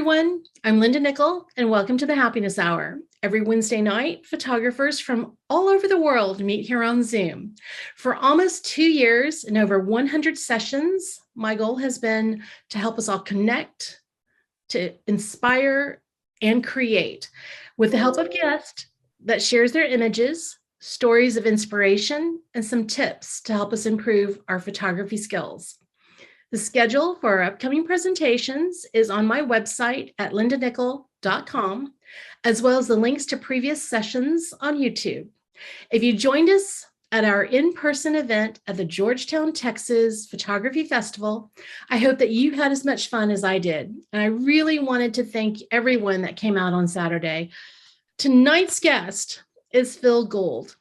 everyone. I'm Linda Nickell, and welcome to the Happiness Hour. Every Wednesday night, photographers from all over the world meet here on Zoom. For almost 2 years and over 100 sessions, my goal has been to help us all connect, to inspire, and create with the help of guests that shares their images, stories of inspiration, and some tips to help us improve our photography skills. The schedule for our upcoming presentations is on my website at lindanickell.com, as well as the links to previous sessions on YouTube. If you joined us at our in-person event at the Georgetown, Texas Photography Festival, I hope that you had as much fun as I did. And I really wanted to thank everyone that came out on Saturday. Tonight's guest is Phil Gould.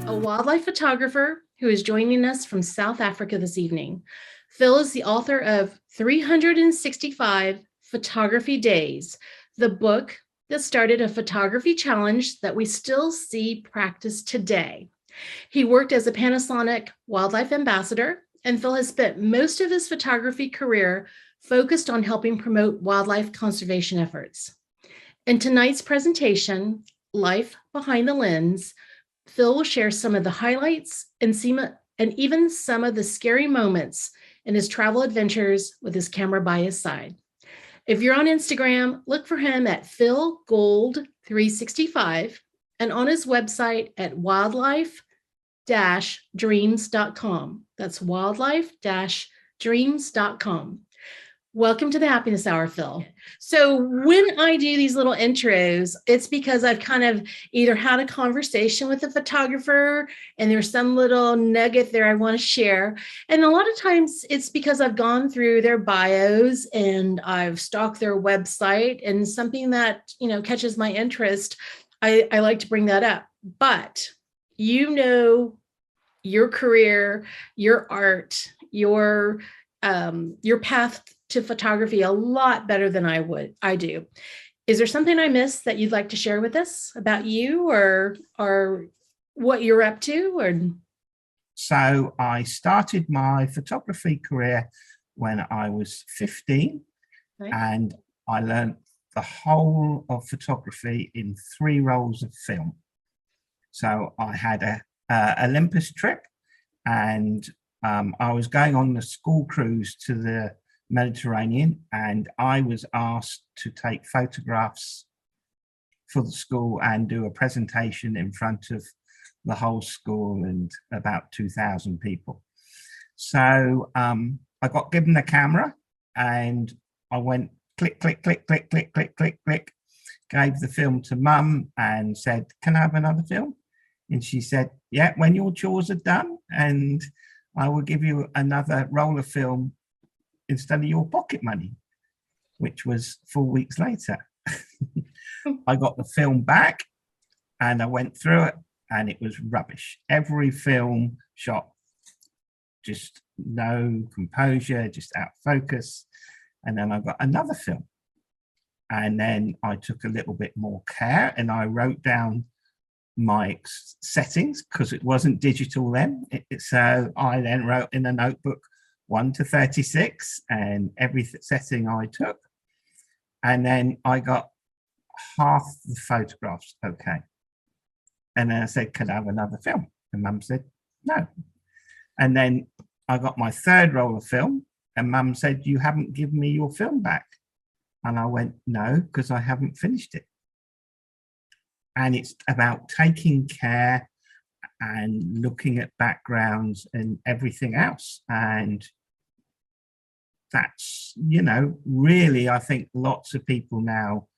A wildlife photographer who is joining us from South Africa this evening. Phil is the author of 365 Photography Days, the book that started a photography challenge that we still see practiced today. He worked as a Panasonic wildlife ambassador, and Phil has spent most of his photography career focused on helping promote wildlife conservation efforts. In tonight's presentation, Life Behind the Lens, Phil will share some of the highlights and even some of the scary moments in his travel adventures with his camera by his side. If you're on Instagram, look for him at Phil Gould 365 and on his website at wildlife-dreams.com. That's wildlife-dreams.com. Welcome to the Happiness Hour, Phil. So when I do these little intros, it's because I've kind of either had a conversation with a photographer and there's some little nugget there I want to share. And a lot of times it's because I've gone through their bios and I've stalked their website and something that, catches my interest, I like to bring that up. But your career, your art, your path to photography a lot better than I do. Is there something I missed that you'd like to share with us about you or what you're up to? So I started my photography career when I was 15, right. And I learned the whole of photography in 3 rolls of film. So I had a Olympus trip, and I was going on the school cruise to the Mediterranean, and I was asked to take photographs for the school and do a presentation in front of the whole school and about 2,000 people. So I got given a camera and I went click, click, click, click, click, click, click, click, gave the film to Mum and said, "Can I have another film?" And she said, "Yeah, when your chores are done, and I will give you another roll of film instead of your pocket money," which was 4 weeks later. I got the film back and I went through it and it was rubbish. Every film shot, just no composure, just out of focus. And then I got another film. And then I took a little bit more care and I wrote down my settings because it wasn't digital then. So I then wrote in a notebook 1 to 36 and every setting I took. And then I got half the photographs okay. And then I said, "Can I have another film?" And Mum said, "No." And then I got my 3rd roll of film and Mum said, "You haven't given me your film back." And I went, "No, because I haven't finished it." And it's about taking care and looking at backgrounds and everything else. And that's, really, I think lots of people now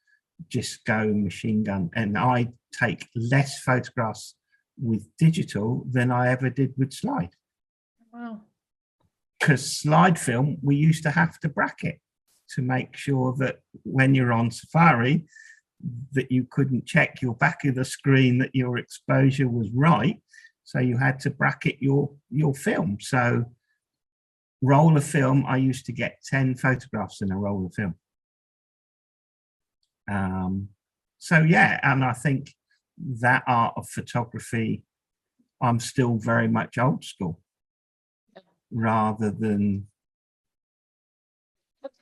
just go machine gun. And I take less photographs with digital than I ever did with slide. Wow. Because slide film, we used to have to bracket to make sure that when you're on Safari, that you couldn't check your back of the screen that your exposure was right. So you had to bracket your film. So roll of film, I used to get 10 photographs in a roll of film. So yeah, and I think that art of photography, I'm still very much old school rather than.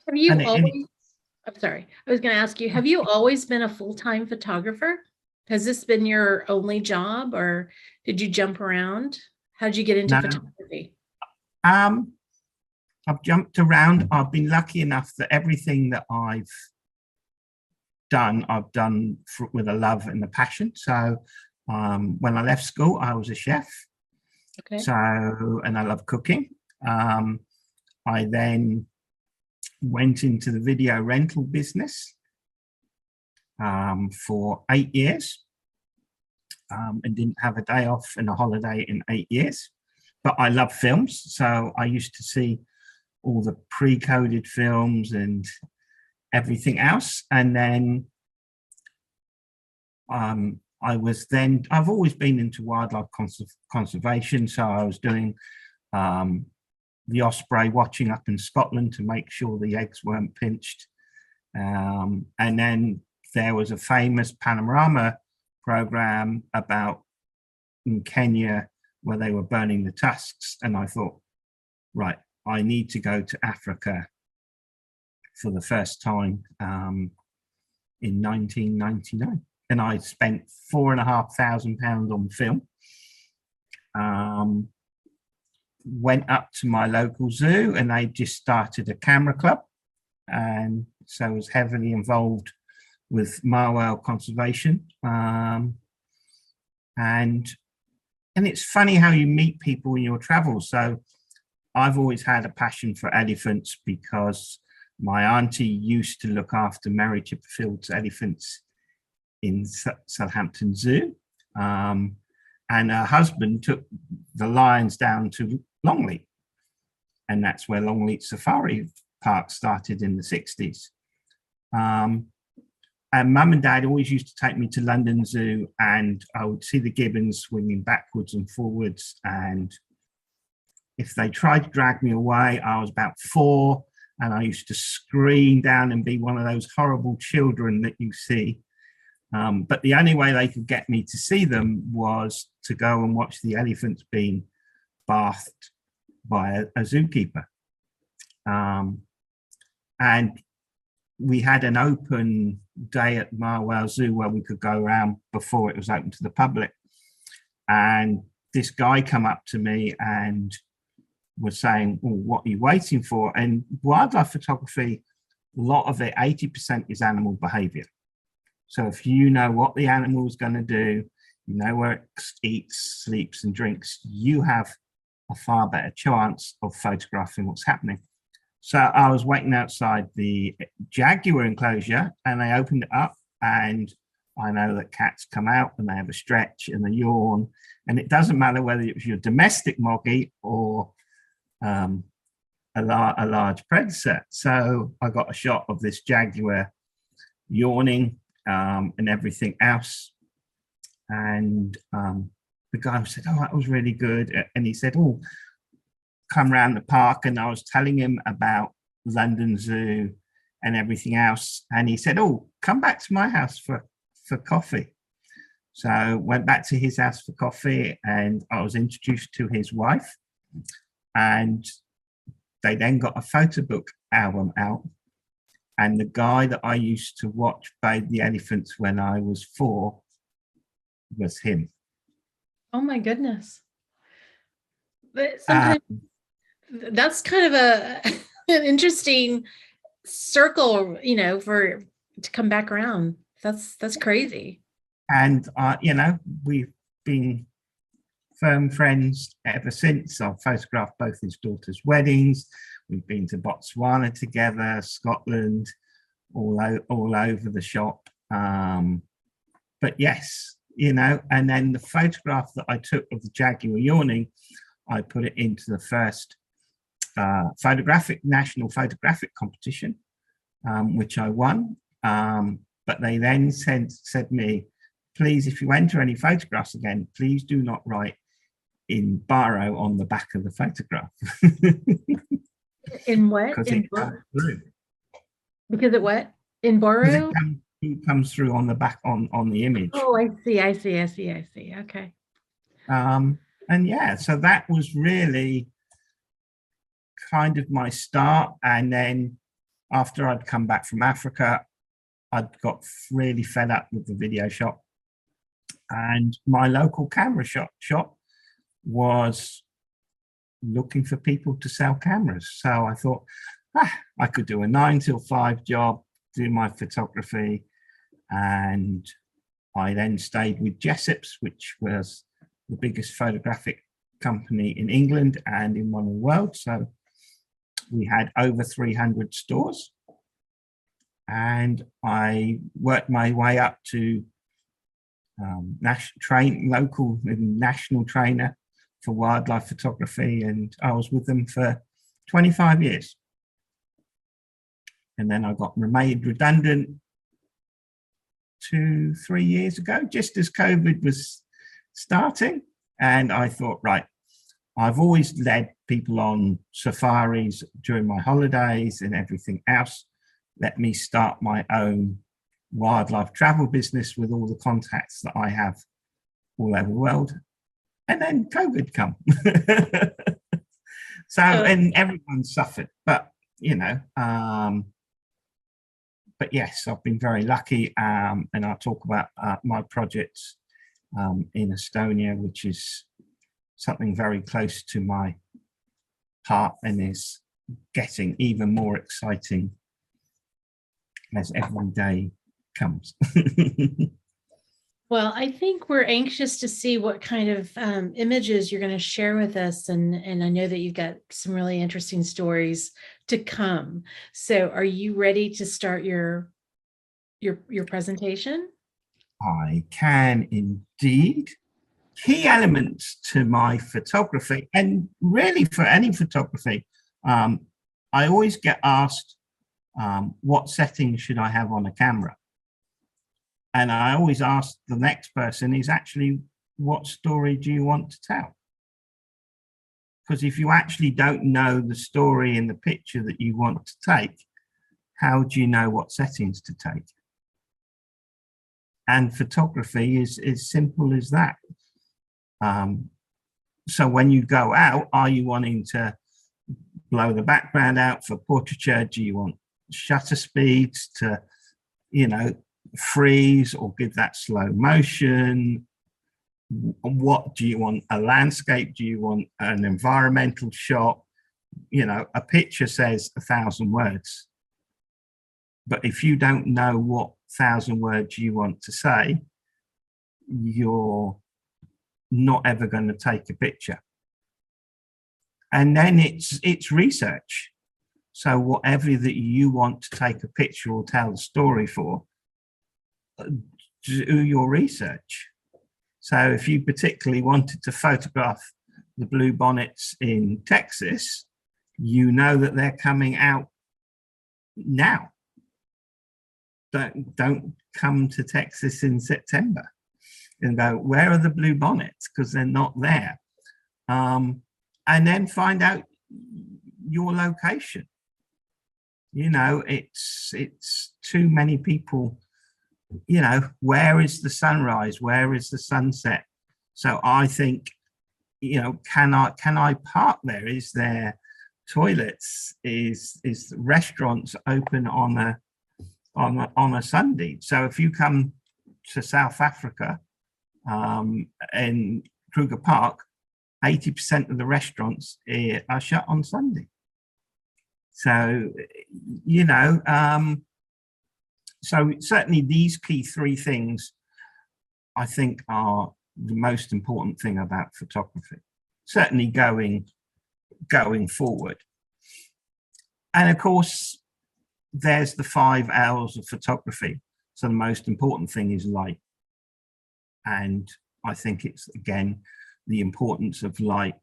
Have you always, I'm sorry, I was going to ask you, have you always been a full-time photographer? Has this been your only job, or did you jump around? How'd you get into photography? I've jumped around. I've been lucky enough that everything that I've done with a love and a passion. So when I left school, I was a chef. Okay. So, and I love cooking. I then went into the video rental business for 8 years and didn't have a day off and a holiday in 8 years. But I love films. So I used to see all the pre-coded films and everything else. And then I've always been into wildlife conservation. So I was doing the osprey watching up in Scotland to make sure the eggs weren't pinched. And then there was a famous panorama program about in Kenya where they were burning the tusks. And I thought, right, I need to go to Africa for the first time in 1999. And I spent £4,500 on film. Went up to my local zoo and they just started a camera club. And so I was heavily involved with marwhale conservation. And it's funny how you meet people in your travels. So I've always had a passion for elephants because my auntie used to look after Mary Chipperfield's elephants in Southampton Zoo. And her husband took the lions down to Longleat. And that's where Longleat Safari Park started in the 60s. And mum and dad always used to take me to London Zoo and I would see the gibbons swinging backwards and forwards. And if they tried to drag me away, I was about 4 and I used to scream down and be one of those horrible children that you see. But the only way they could get me to see them was to go and watch the elephants being bathed by a zookeeper. And we had an open day at Marwell Zoo where we could go around before it was open to the public. And this guy come up to me and was saying, well, what are you waiting for? And wildlife photography, a lot of it, 80% is animal behavior. So if you know what the animal is going to do, you know where it eats, sleeps and drinks, you have a far better chance of photographing what's happening. So I was waiting outside the jaguar enclosure and they opened it up, and I know that cats come out and they have a stretch and a yawn, and it doesn't matter whether it was your domestic moggy or a large predator. So I got a shot of this jaguar yawning and everything else. And the guy said, oh, that was really good. And he said, oh, come round the park. And I was telling him about London Zoo and everything else. And he said, oh, come back to my house for coffee. So went back to his house for coffee and I was introduced to his wife. And they then got a photo book album out. And the guy that I used to watch bathe the elephants when I was 4 was him. Oh my goodness. But sometimes that's kind of an interesting circle, you know, for to come back around. That's crazy. And we've been firm friends ever since. I've photographed both his daughter's weddings. We've been to Botswana together, Scotland, all over the shop. But yes, and then the photograph that I took of the jaguar yawning, I put it into the first national photographic competition, which I won. But they then said me, please, if you enter any photographs again, please do not write in biro on the back of the photograph. In what? Because it comes through. Because it what? In biro? he comes through on the back on the image. Oh, I see, I see, I see, I see. Okay. And yeah, so that was really kind of my start. And then after I'd come back from Africa, I'd got really fed up with the video shop. And my local camera shop was looking for people to sell cameras. So I thought, I could do a 9 till 5 job, do my photography. And I then stayed with Jessop's, which was the biggest photographic company in England and in one of the world. So we had over 300 stores. And I worked my way up to local national trainer for wildlife photography, and I was with them for 25 years. And then I got made redundant 2-3 years ago, just as COVID was starting. And I thought, right, I've always led people on safaris during my holidays and everything else. Let me start my own wildlife travel business with all the contacts that I have all over the world. And then COVID come. So, and everyone suffered, but but yes, I've been very lucky. And I'll talk about my projects in Estonia, which is something very close to my heart and is getting even more exciting as every day comes. Well, I think we're anxious to see what kind of images you're going to share with us, and I know that you've got some really interesting stories to come. So, are you ready to start your presentation? I can indeed. Key elements to my photography, and really for any photography, I always get asked, what settings should I have on a camera? And I always ask the next person is actually, what story do you want to tell? Because if you actually don't know the story in the picture that you want to take, how do you know what settings to take? And photography is as simple as that. So when you go out, are you wanting to blow the background out for portraiture? Do you want shutter speeds to, freeze or give that slow motion? What do you want? A landscape? Do you want an environmental shot? A picture says 1,000 words. But if you don't know what 1,000 words you want to say, you're not ever going to take a picture. And then it's research. So whatever that you want to take a picture or tell a story for, do your research. So if you particularly wanted to photograph the blue bonnets in Texas, you know that they're coming out now. Don't come to Texas in September and go, where are the blue bonnets? Because they're not there. And then find out your location. It's too many people, where is the sunrise? Where is the sunset? So I think, can I park there? Is there toilets? Is restaurants open on a Sunday? So if you come to South Africa, in Kruger Park, 80% of the restaurants are shut on Sunday. So, so certainly these key 3 things, I think, are the most important thing about photography, certainly going forward. And of course, there's the 5 L's of photography. So the most important thing is light. And I think it's, again, the importance of light,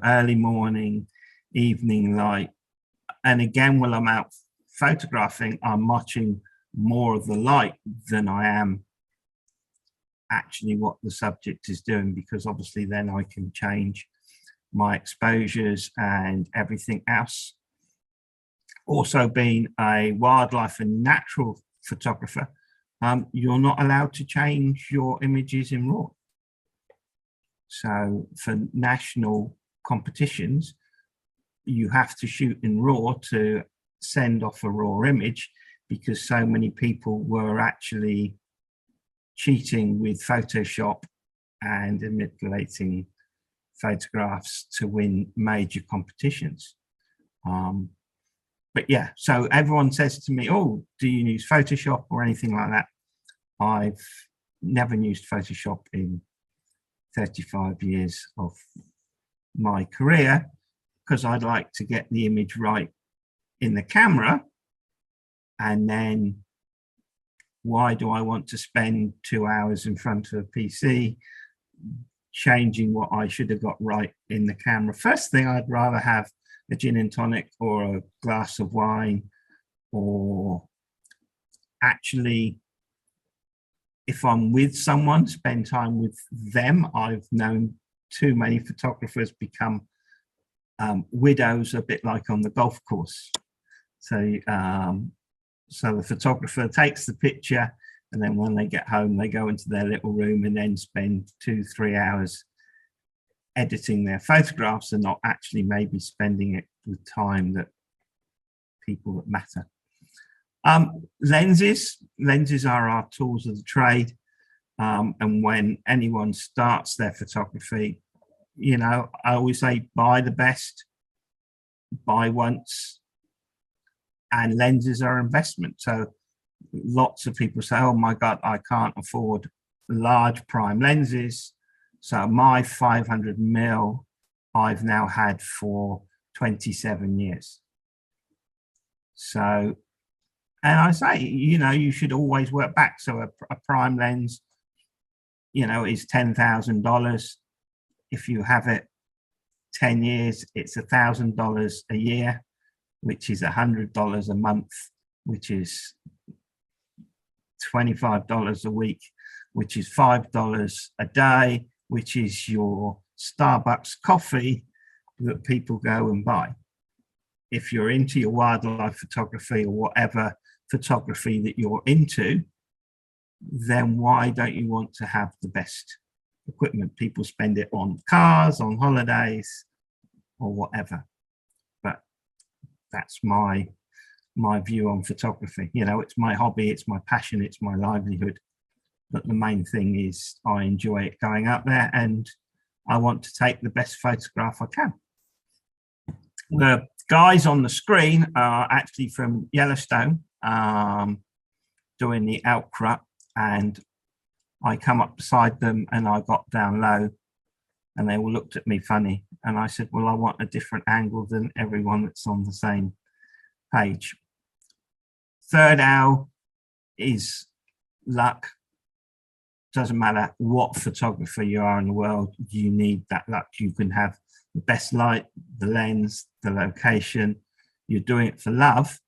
early morning, evening light. And again, when I'm out photographing, I'm watching more of the light than I am actually what the subject is doing, because obviously then I can change my exposures and everything else. also being a wildlife and natural photographer, you're not allowed to change your images in RAW. So for national competitions, you have to shoot in RAW to send off a RAW image, because so many people were actually cheating with Photoshop and manipulating photographs to win major competitions. But yeah, so everyone says to me, oh, do you use Photoshop or anything like that? I've never used Photoshop in 35 years of my career, because I'd like to get the image right in the camera. And then why do I want to spend 2 hours in front of a PC changing what I should have got right in the camera? First thing, I'd rather have a gin and tonic or a glass of wine, or actually, if I'm with someone, spend time with them. I've known too many photographers become widows, a bit like on the golf course. So, so the photographer takes the picture, and then when they get home, they go into their little room and then spend 2-3 hours editing their photographs, and not actually maybe spending it with time that people that matter. Lenses are our tools of the trade. And when anyone starts their photography, you know, I always say, buy the best, buy once, and lenses are investment. So lots of people say, oh my God, I can't afford large prime lenses. So my 500mm I've now had for 27 years. So, and I say, you know, you should always work back. So a prime lens, you know, is $10,000. If you have it 10 years, it's $1,000 a year, which is $100 a month, which is $25 a week, which is $5 a day, which is your Starbucks coffee that people go and buy. If you're into your wildlife photography or whatever photography that you're into, then why don't you want to have the best equipment? People spend it on cars, on holidays, or whatever. But that's my view on photography. You know, it's my hobby, it's my passion, it's my livelihood. But the main thing is I enjoy it going up there, and I want to take the best photograph I can. The guys on the screen are actually from Yellowstone, doing the elk rut, and I come up beside them and I got down low, and they all looked at me funny, and I said, well, I want a different angle than everyone that's on the same page. Third owl is luck. Doesn't matter what photographer you are in the world, you need that luck. You can have the best light, the lens, the location. You're doing it for love,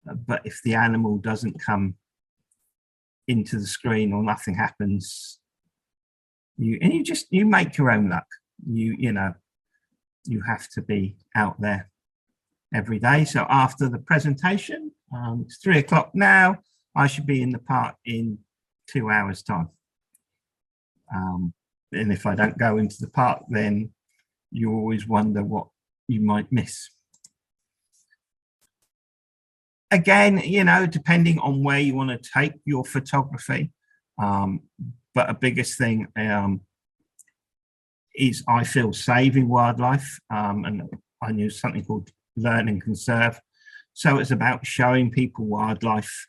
but if the animal doesn't come into the screen or nothing happens, you make your own luck. You know, you have to be out there every day. So after the presentation, it's 3 o'clock now. I should be in the park in 2 hours' time. And if I don't go into the park, then you always wonder what you might miss. Again, you know, depending on where you want to take your photography, but a biggest thing is, I feel, saving wildlife, and I use something called learn and conserve. So it's about showing people wildlife.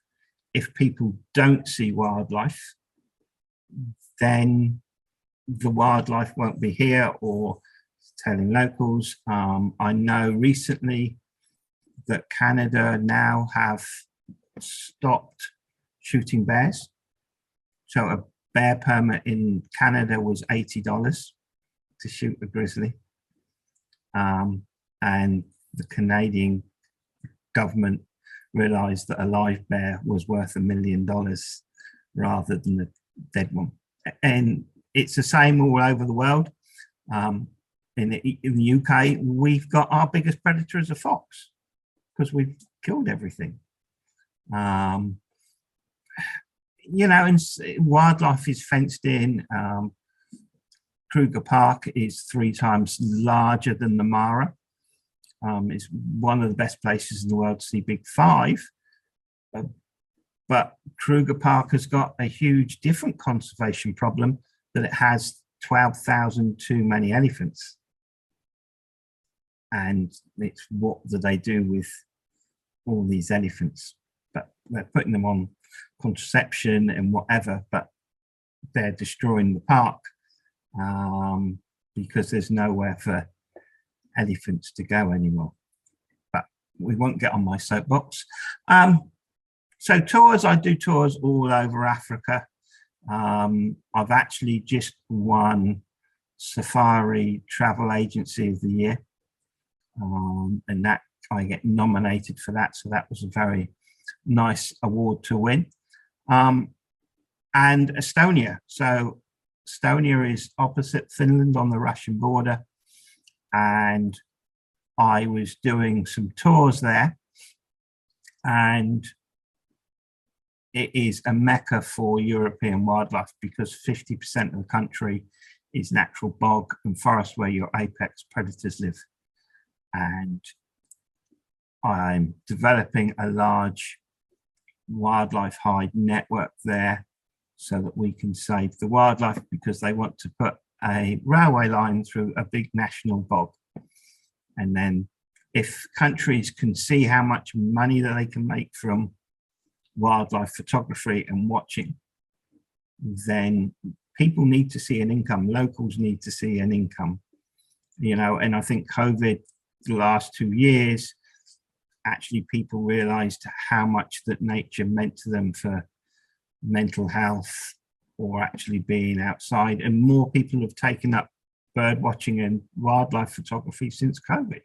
If people don't see wildlife, then the wildlife won't be here, or telling locals. I know recently that Canada now have stopped shooting bears. So a bear permit in Canada was $80 to shoot a grizzly. And the Canadian government realized that a live bear was worth $1 million rather than a dead one. And it's the same all over the world. In the UK, we've got our biggest predator as a fox. because we've killed everything. You know, and wildlife is fenced in. Kruger Park is 3 times larger than the Mara. It's one of the best places in the world to see big five. But Kruger Park has got a huge different conservation problem, that it has 12,000 too many elephants. And it's what do they do with all these elephants? But they're putting them on contraception and whatever, but they're destroying the park because there's nowhere for elephants to go anymore. But we won't get on my soapbox. So tours, I do tours all over Africa. I've actually just won Safari Travel Agency of the Year, and that I get nominated for that. So that was a very nice award to win. And Estonia. So Estonia is opposite Finland on the Russian border. And I was doing some tours there. And it is a mecca for European wildlife, because 50% of the country is natural bog and forest where your apex predators live. And I'm developing a large wildlife hide network there so that we can save the wildlife, because they want to put a railway line through a big national bog. And then if countries can see how much money that they can make from wildlife photography and watching, then people need to see an income. Locals need to see an income, you know. And I think COVID, the last 2 years, actually people realized how much that nature meant to them for mental health or actually being outside. And more people have taken up bird watching and wildlife photography since COVID.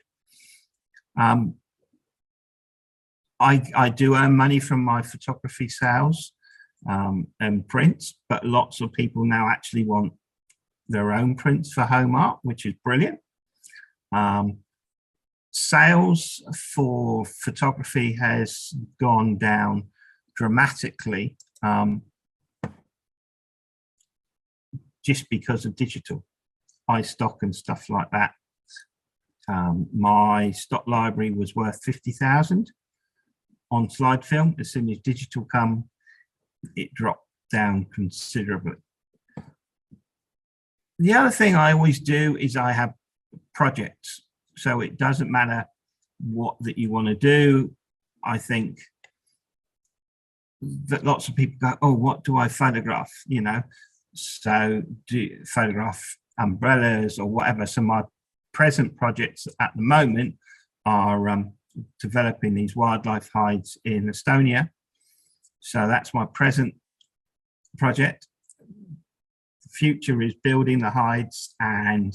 I do earn money from my photography sales and prints, but lots of people now actually want their own prints for home art, which is brilliant. Sales for photography has gone down dramatically just because of digital iStock and stuff like that. My stock library was worth 50,000 on slide film. As soon as digital come, it dropped down considerably. The other thing I always do is I have projects. So it doesn't matter what that you want to do. I think that lots of people go, oh, what do I photograph? You know, so do you photograph umbrellas or whatever. So my present projects at the moment are developing these wildlife hides in Estonia. So that's my present project. The future is building the hides and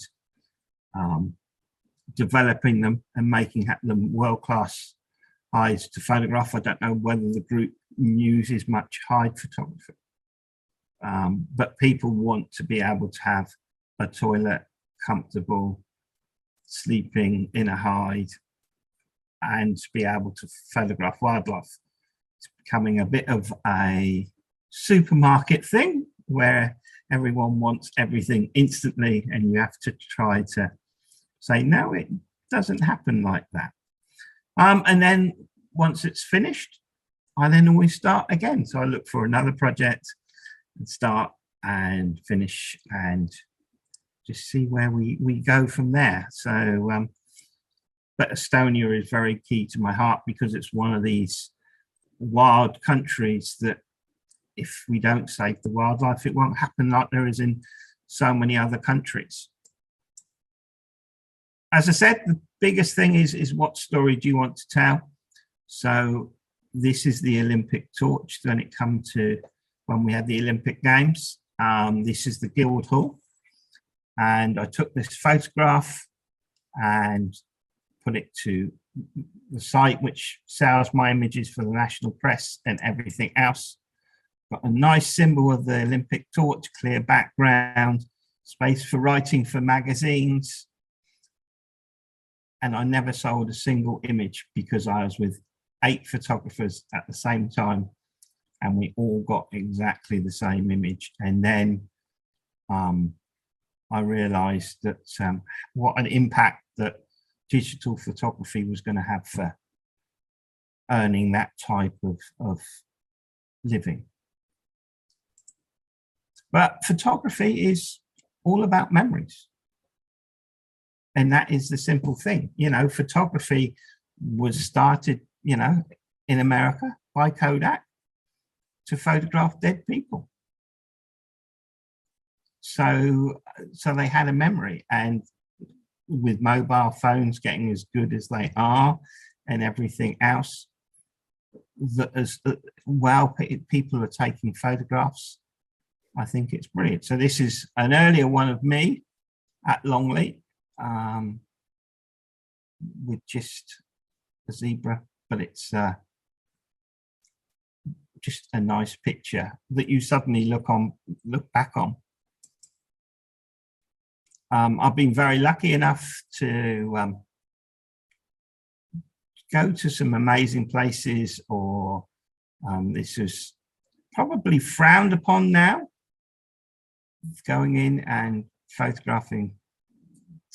developing them and making them world-class hides to photograph. I don't know whether the group uses much hide photography, but people want to be able to have a toilet, comfortable, sleeping in a hide, and to be able to photograph wildlife. It's becoming a bit of a supermarket thing where everyone wants everything instantly, and you have to try to say, no, it doesn't happen like that. And then once it's finished, I then always start again. So I look for another project and start and finish and just see where we go from there. So, but Estonia is very key to my heart because it's one of these wild countries that if we don't save the wildlife, it won't happen like there is in so many other countries. As I said, the biggest thing is what story do you want to tell? So this is the Olympic torch when it come to when we had the Olympic Games. This is the Guildhall. And I took this photograph and put it to the site which sells my images for the national press and everything else. Got a nice symbol of the Olympic torch, clear background, space for writing for magazines. and I never sold a single image because I was with 8 photographers at the same time, and we all got exactly the same image. And then I realized that what an impact that digital photography was going to have for earning that type of living. But photography is all about memories. And that is the simple thing. You know, photography was started, you know, in America by Kodak to photograph dead people. So they had a memory, and with mobile phones getting as good as they are and everything else, that as well people are taking photographs, I think it's brilliant. So this is an earlier one of me at Longley, with just a zebra, but it's just a nice picture that you suddenly look back on. I've been very lucky enough to go to some amazing places, or this is probably frowned upon now, going in and photographing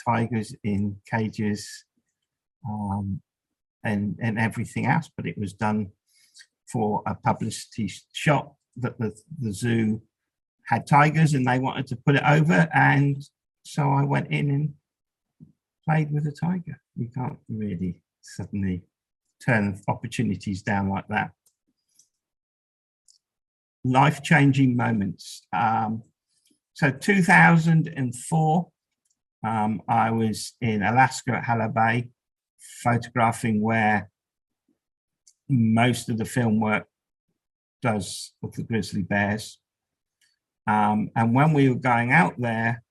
tigers in cages and everything else, but it was done for a publicity shot that the zoo had tigers and they wanted to put it over, and so I went in and played with a tiger. You can't really suddenly turn opportunities down like that. Life-changing moments. So 2004, I was in Alaska at Hallow Bay, photographing where most of the film work does with the grizzly bears. And when we were going out there,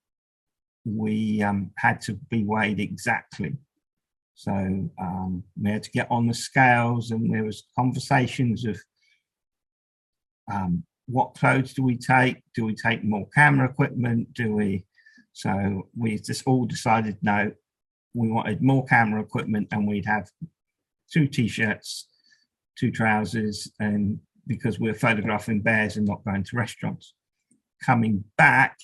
we had to be weighed exactly. So we had to get on the scales, and there was conversations of what clothes do we take? Do we take more camera equipment? So we just all decided, no, we wanted more camera equipment, and we'd have 2 t-shirts, 2 trousers, and because we're photographing bears and not going to restaurants. Coming back,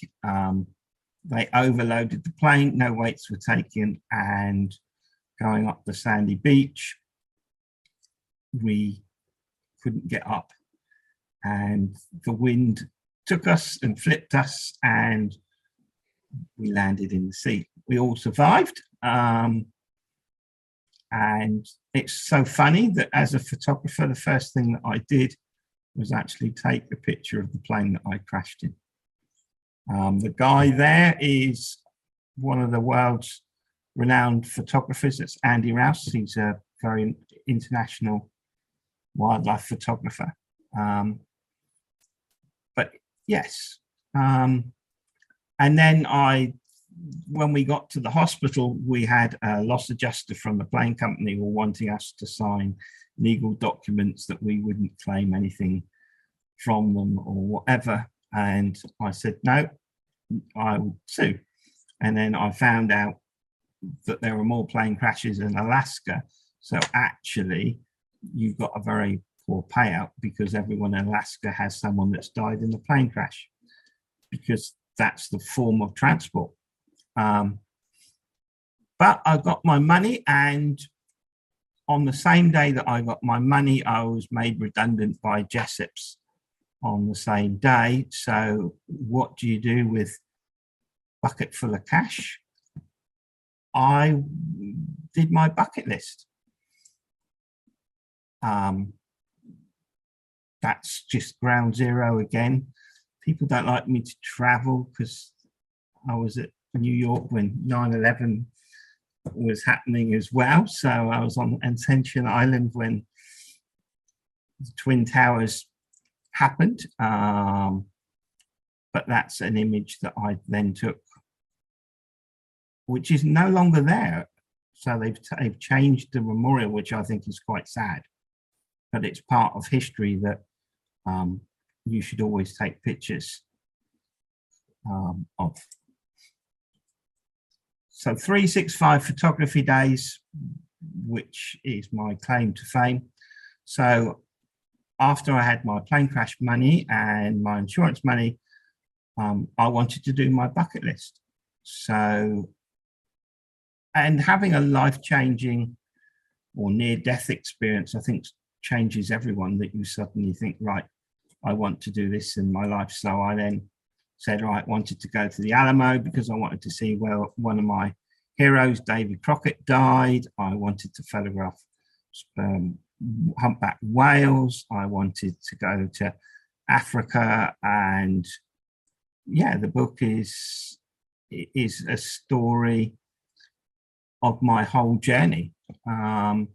they overloaded the plane, no weights were taken, and going up the sandy beach, we couldn't get up, and the wind took us and flipped us, and we landed in the sea. We all survived, and it's so funny that as a photographer, the first thing that I did was actually take a picture of the plane that I crashed in. The guy there is one of the world's renowned photographers. It's Andy Rouse. He's a very international wildlife photographer. But yes, and then when we got to the hospital, we had a loss adjuster from the plane company wanting us to sign legal documents that we wouldn't claim anything from them or whatever. And I said, no, I would sue. And then I found out that there were more plane crashes in Alaska. So actually, you've got a very poor payout because everyone in Alaska has someone that's died in the plane crash, because that's the form of transport. But I got my money, and on the same day that I got my money, I was made redundant by Jessop's on the same day. So what do you do with a bucket full of cash? I did my bucket list. That's just ground zero again. People don't like me to travel because I was at New York when 9/11 was happening as well. So I was on Ascension Island when the Twin Towers happened. But that's an image that I then took, which is no longer there. So they've changed the memorial, which I think is quite sad. But it's part of history that you should always take pictures of. So 365 photography days, which is my claim to fame. So after I had my plane crash money and my insurance money, I wanted to do my bucket list. So, and having a life-changing or near-death experience, I think changes everyone, that you suddenly think, right, I want to do this in my life. So I then said, right, wanted to go to the Alamo because I wanted to see where one of my heroes, David Crockett, died. I wanted to photograph humpback whales. I wanted to go to Africa, and yeah, the book is a story of my whole journey. And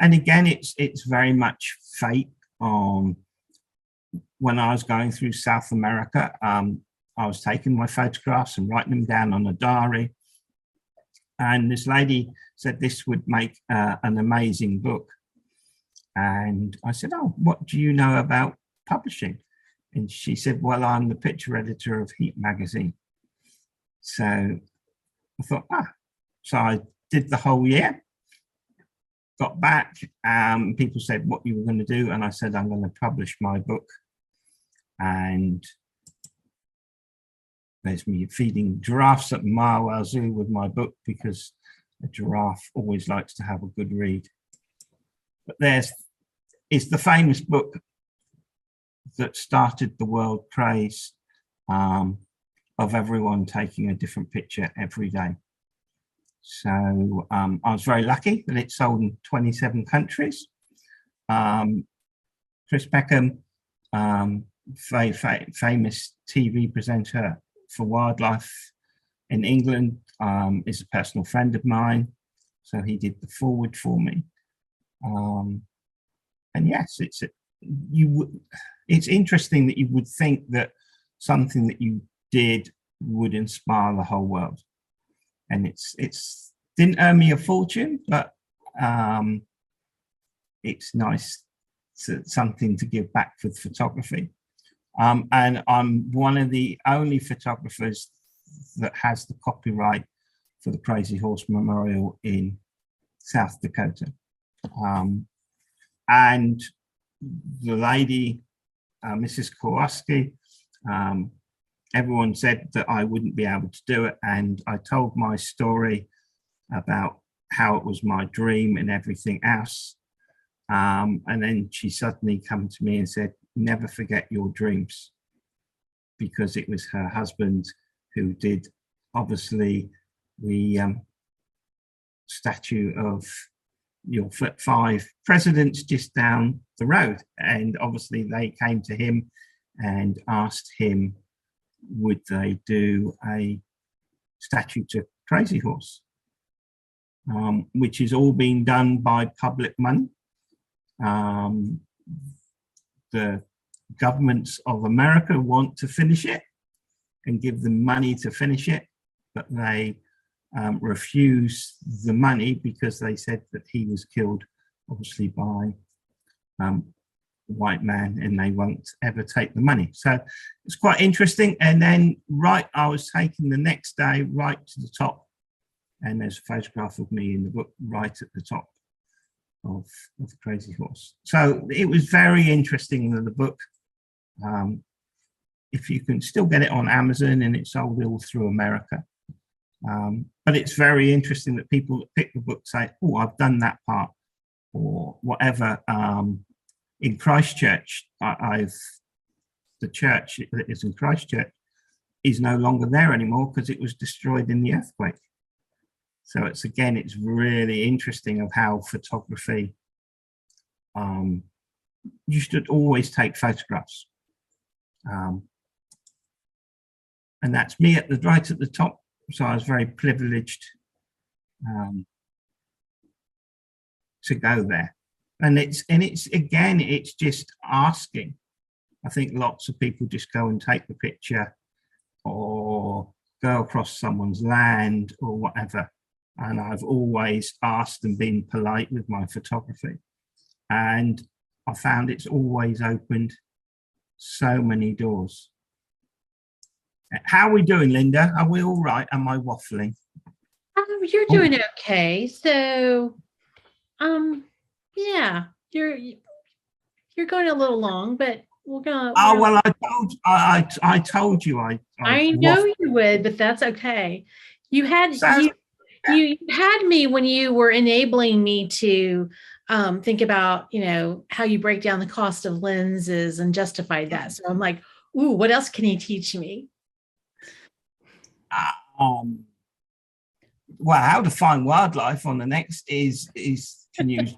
again, it's very much fate. When I was going through South America, I was taking my photographs and writing them down on a diary. And this lady said this would make an amazing book. And I said, oh, what do you know about publishing? And she said, well, I'm the picture editor of Heat magazine. So I thought, so I did the whole year, got back, people said what you were going to do. And I said, I'm going to publish my book. And there's me feeding giraffes at Marwell Zoo with my book, because a giraffe always likes to have a good read. But it's the famous book that started the world craze of everyone taking a different picture every day. So I was very lucky that it sold in 27 countries. Chris Peckham, famous TV presenter for wildlife in England, is a personal friend of mine. So he did the foreword for me. And yes, it's interesting that you would think that something that you did would inspire the whole world. And it's didn't earn me a fortune, but it's nice something to give back with photography. And I'm one of the only photographers that has the copyright for the Crazy Horse Memorial in South Dakota. And the lady, Mrs. Kowalski, everyone said that I wouldn't be able to do it. And I told my story about how it was my dream and everything else. And then she suddenly came to me and said, never forget your dreams, because it was her husband who did, obviously, the statue of your 5 presidents just down the road. And obviously they came to him and asked him, would they do a statue to Crazy Horse, which is all being done by public money. The governments of America want to finish it and give them money to finish it, but they refuse the money because they said that he was killed, obviously, by a white man, and they won't ever take the money. So it's quite interesting. And then I was taken the next day right to the top, and there's a photograph of me in the book right at the top of Crazy Horse. So it was very interesting in the book. If you can still get it on Amazon, and it's sold all through America. But it's very interesting that people that pick the book say, oh, I've done that part, or whatever. In Christchurch, the church that is in Christchurch is no longer there anymore because it was destroyed in the earthquake. So it's really interesting of how photography, you should always take photographs. And that's me right at the top. So I was very privileged to go there. And it's just asking. I think lots of people just go and take the picture or go across someone's land or whatever. And I've always asked and been polite with my photography. And I found it's always opened so many doors. How are we doing, Linda? Are we all right? Am I waffling? You're Oh, doing okay. So, yeah, you're going a little long, but we're oh gonna. well, I told you I I know waffled. you would, but that's okay. You had So you you had me when you were enabling me to think about, how you break down the cost of lenses and justified that. So I'm like, ooh, what else can you teach me? um, well, how to find wildlife on the next is can use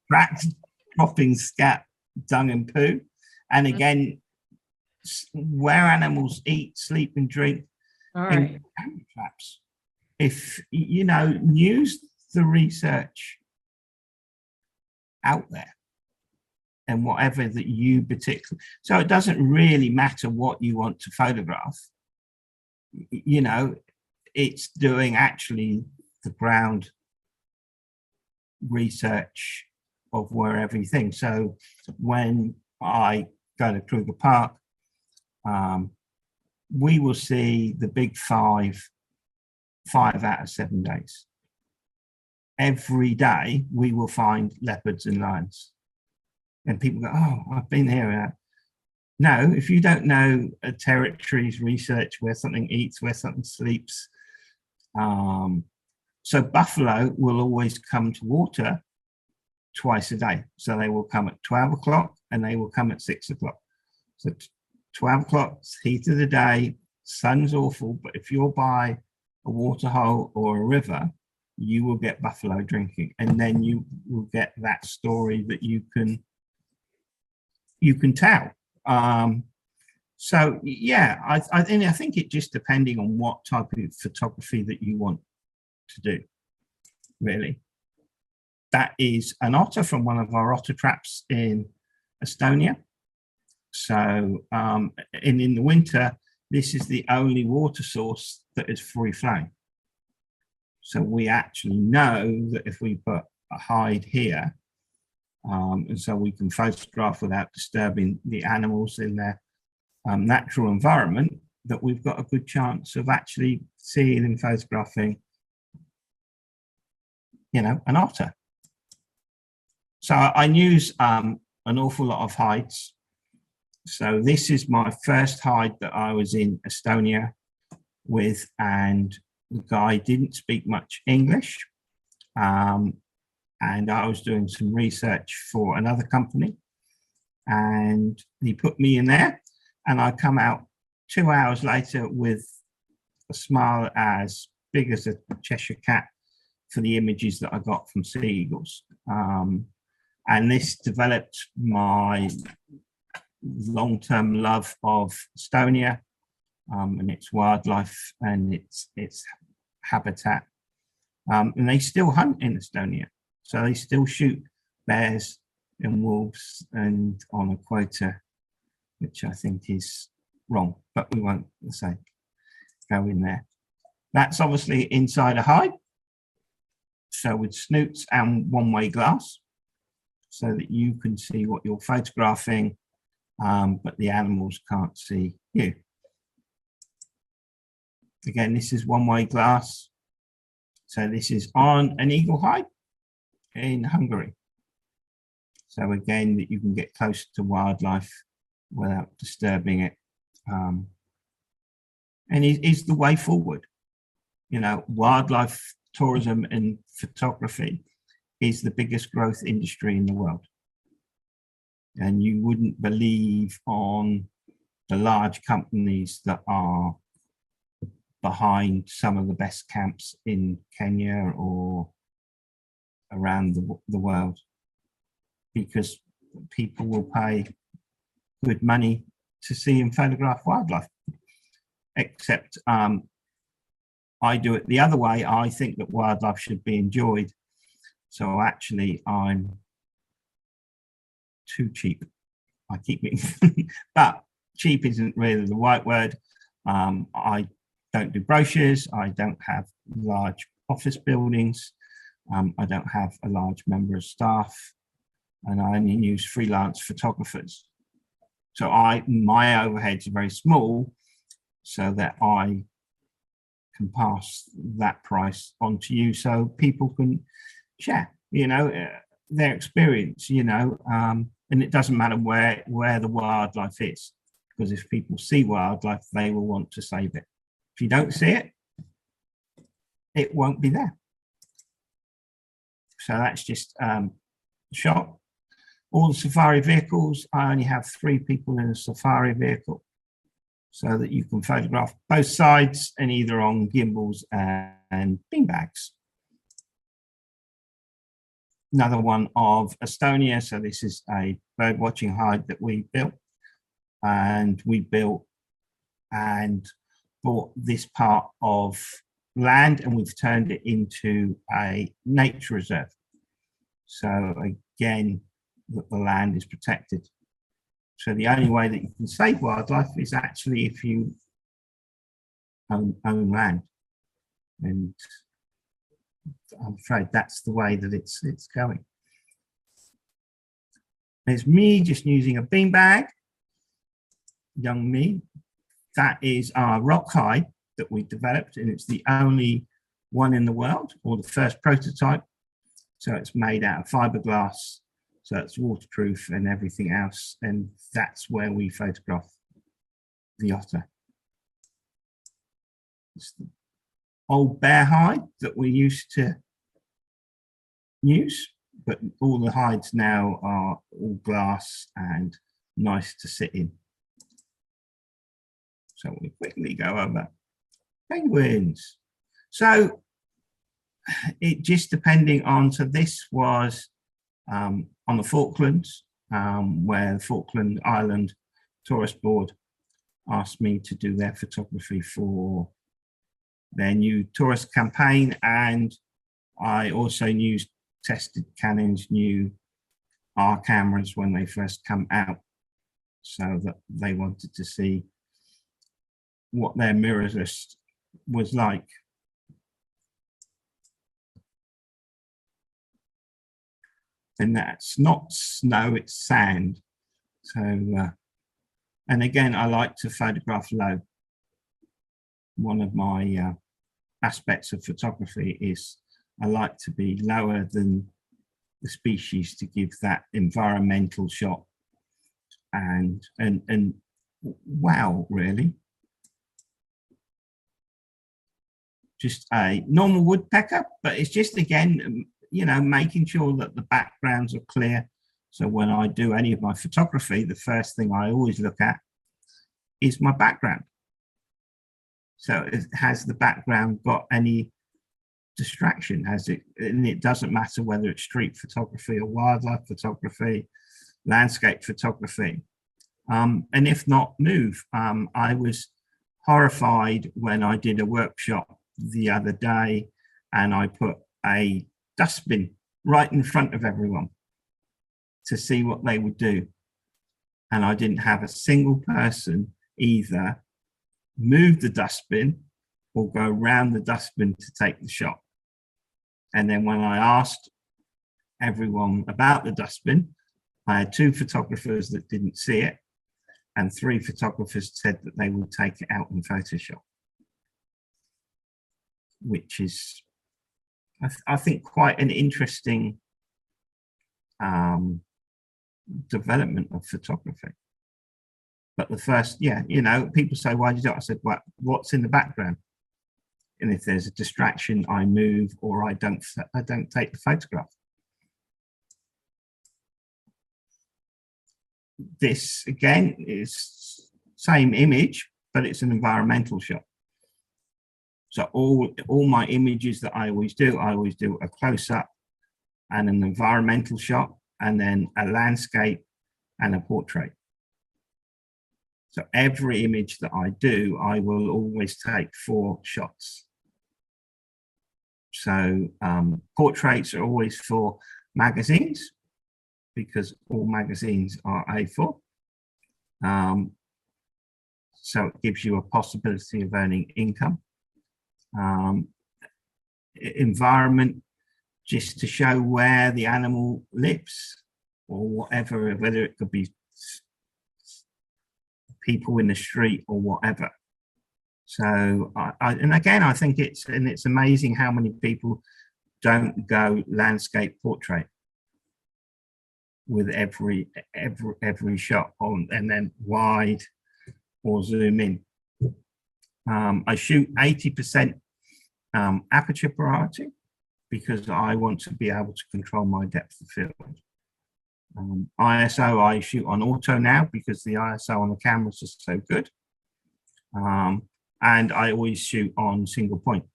tracks, dropping scat, dung and poo, and again where animals eat, sleep, and drink All in right. camera traps. If use the research out there and whatever that you particularly. So it doesn't really matter what you want to photograph. It's doing actually the ground research of where everything. So when I go to Kruger Park, we will see the big five out of 7 days. Every day we will find leopards and lions. And people go, oh, I've been here. No, if you don't know a territory's research, where something eats, where something sleeps. So buffalo will always come to water twice a day. So they will come at 12 o'clock and they will come at 6 o'clock. So 12 o'clock, heat of the day, sun's awful, but if you're by a water hole or a river, you will get buffalo drinking, and then you will get that story that you can tell. So yeah, I think it just depending on what type of photography that you want to do, really. That is an otter from one of our otter traps in Estonia. So in the winter, this is the only water source that is free flowing. So we actually know that if we put a hide here, and so we can photograph without disturbing the animals in their natural environment, that we've got a good chance of actually seeing and photographing, an otter. So I use an awful lot of hides. So this is my first hide that I was in Estonia with, and the guy didn't speak much English. And I was doing some research for another company, and he put me in there, and I come out 2 hours later with a smile as big as a Cheshire cat for the images that I got from sea eagles. And this developed my long-term love of Estonia and its wildlife and its habitat. And they still hunt in Estonia. So they still shoot bears and wolves and on a quota, which I think is wrong, but we won't go in there. That's obviously inside a hide. So with snoots and one-way glass, so that you can see what you're photographing, but the animals can't see you. Again, this is one-way glass. So this is on an eagle hide in Hungary. So again, that you can get close to wildlife without disturbing it. And is the way forward. Wildlife tourism and photography is the biggest growth industry in the world. And you wouldn't believe on the large companies that are behind some of the best camps in Kenya or around the world, because people will pay good money to see and photograph wildlife. Except I do it the other way. I think that wildlife should be enjoyed. So actually, I'm too cheap. I keep it, but cheap isn't really the right word. I don't do brochures. I don't have large office buildings. I don't have a large member of staff, and I only use freelance photographers. So my overheads are very small, so that I can pass that price on to you so people can share, their experience, and it doesn't matter where the wildlife is, because if people see wildlife, they will want to save it. If you don't see it, it won't be there. So that's just a shot. All the safari vehicles, I only have 3 people in a safari vehicle so that you can photograph both sides and either on gimbals and beanbags. Another one of Estonia. So this is a bird watching hide that we built, and we built and bought this part of land and we've turned it into a nature reserve. So again, the land is protected. So the only way that you can save wildlife is actually if you own land. And I'm afraid that's the way that it's going. There's me just using a beanbag, young me. That is our rock hide that we developed, and it's the only one in the world, or the first prototype. So it's made out of fiberglass, so it's waterproof and everything else, and that's where we photograph the otter. It's the old bear hide that we used to use, but all the hides now are all glass and nice to sit in. So we quickly go over penguins. So it just depending on, so this was on the Falklands, where the Falkland Island Tourist Board asked me to do their photography for their new tourist campaign, and I also tested Canon's new R cameras when they first come out, so that they wanted to see what their mirrorless was like. And that's not snow, it's sand. So, and again, I like to photograph low. One of my aspects of photography is I like to be lower than the species to give that environmental shot. And wow, really. Just a normal woodpecker, but it's just, again, making sure that the backgrounds are clear. So when I do any of my photography, the first thing I always look at is my background. So has the background got any distraction? And it doesn't matter whether it's street photography or wildlife photography, landscape photography. And if not, move. I was horrified when I did a workshop the other day and I put a dustbin right in front of everyone to see what they would do. And I didn't have a single person either move the dustbin or go around the dustbin to take the shot. And then when I asked everyone about the dustbin, I had 2 photographers that didn't see it, and 3 photographers said that they would take it out in Photoshop, which is, I think, quite an interesting development of photography. But the first, people say, why did you do it? I said, well, what's in the background? And if there's a distraction, I move or I don't take the photograph. This, again, is same image, but it's an environmental shot. So all my images that I always do a close-up and an environmental shot, and then a landscape and a portrait. So every image that I do, I will always take 4 shots. So portraits are always for magazines, because all magazines are A4. So it gives you a possibility of earning income. Environment, just to show where the animal lives or whatever, whether it could be people in the street or whatever. So and again, I think it's amazing how many people don't go landscape portrait with every shot on, and then wide or zoom in. I shoot 80% aperture priority because I want to be able to control my depth of field. ISO, I shoot on auto now because the ISO on the cameras is so good. And I always shoot on single point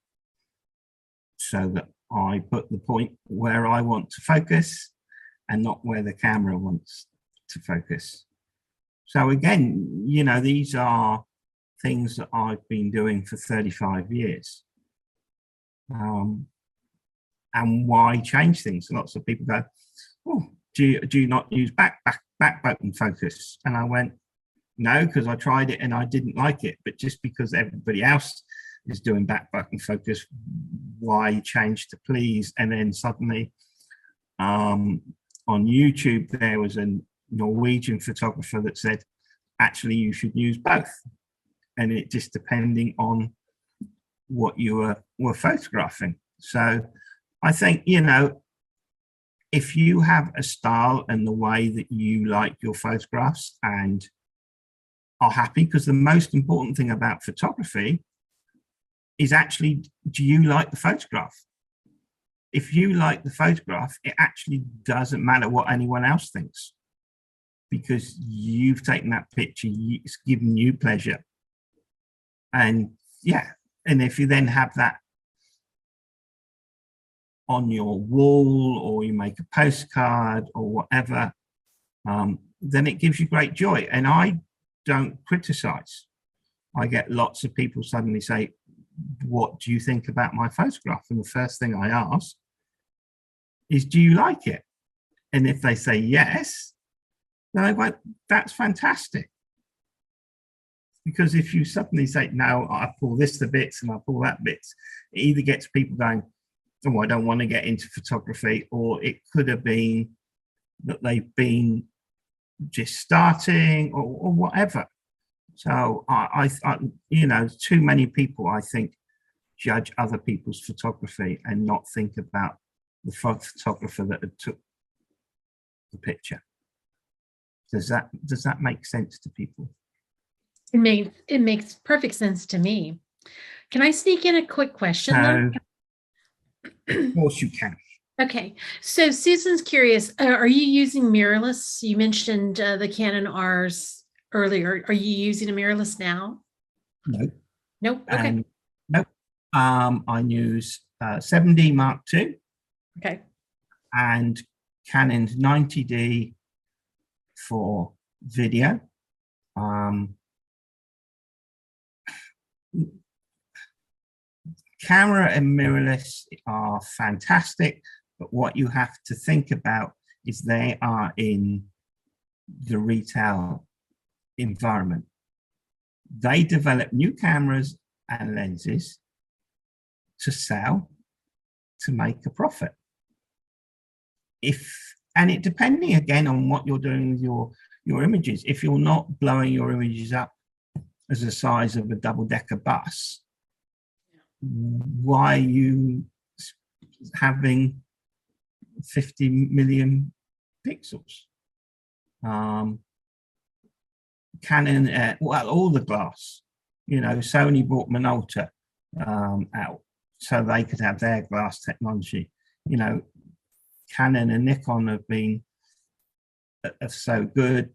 so that I put the point where I want to focus and not where the camera wants to focus. So again, you know, these are things that I've been doing for 35 years. And why change things? Lots of people go, oh, do you not use back button focus? And I went, no, because I tried it and I didn't like it. But just because everybody else is doing back button focus, why change to please? And then suddenly on YouTube, there was a Norwegian photographer that said, actually, you should use both. And it just depending on what you were photographing. So I think, you know, if you have a style and the way that you like your photographs and are happy, because the most important thing about photography is actually, do you like the photograph? If you like the photograph, it actually doesn't matter what anyone else thinks, because you've taken that picture, it's given you pleasure. And yeah, and if you then have that on your wall, or you make a postcard or whatever, then it gives you great joy. And I don't criticize. I get lots of people suddenly say, what do you think about my photograph? And the first thing I ask is, do you like it? And if they say yes, then I go, that's fantastic. Because if you suddenly say, no, I pull this to bits and I pull that bits, it either gets people going, oh, I don't want to get into photography, or it could have been that they've been just starting or whatever. So I you know, too many people, I think, judge other people's photography and not think about the photographer that took the picture. Does that make sense to people? It makes perfect sense to me. Can I sneak in a quick question? Of course you can. Okay, so Susan's curious, are you using mirrorless? You mentioned the Canon Rs earlier. Are you using a mirrorless now? No. Nope. Okay. Nope. I use 7D Mark II. Okay. And Canon's 90D for video. Camera and mirrorless are fantastic, but what you have to think about is they are in the retail environment. They develop new cameras and lenses to sell, to make a profit. And it depending again on what you're doing with your images. If you're not blowing your images up as the size of a double-decker bus, why are you having 50 million pixels? Canon, well, all the glass, you know, Sony brought Minolta out so they could have their glass technology. You know, Canon and Nikon have been so good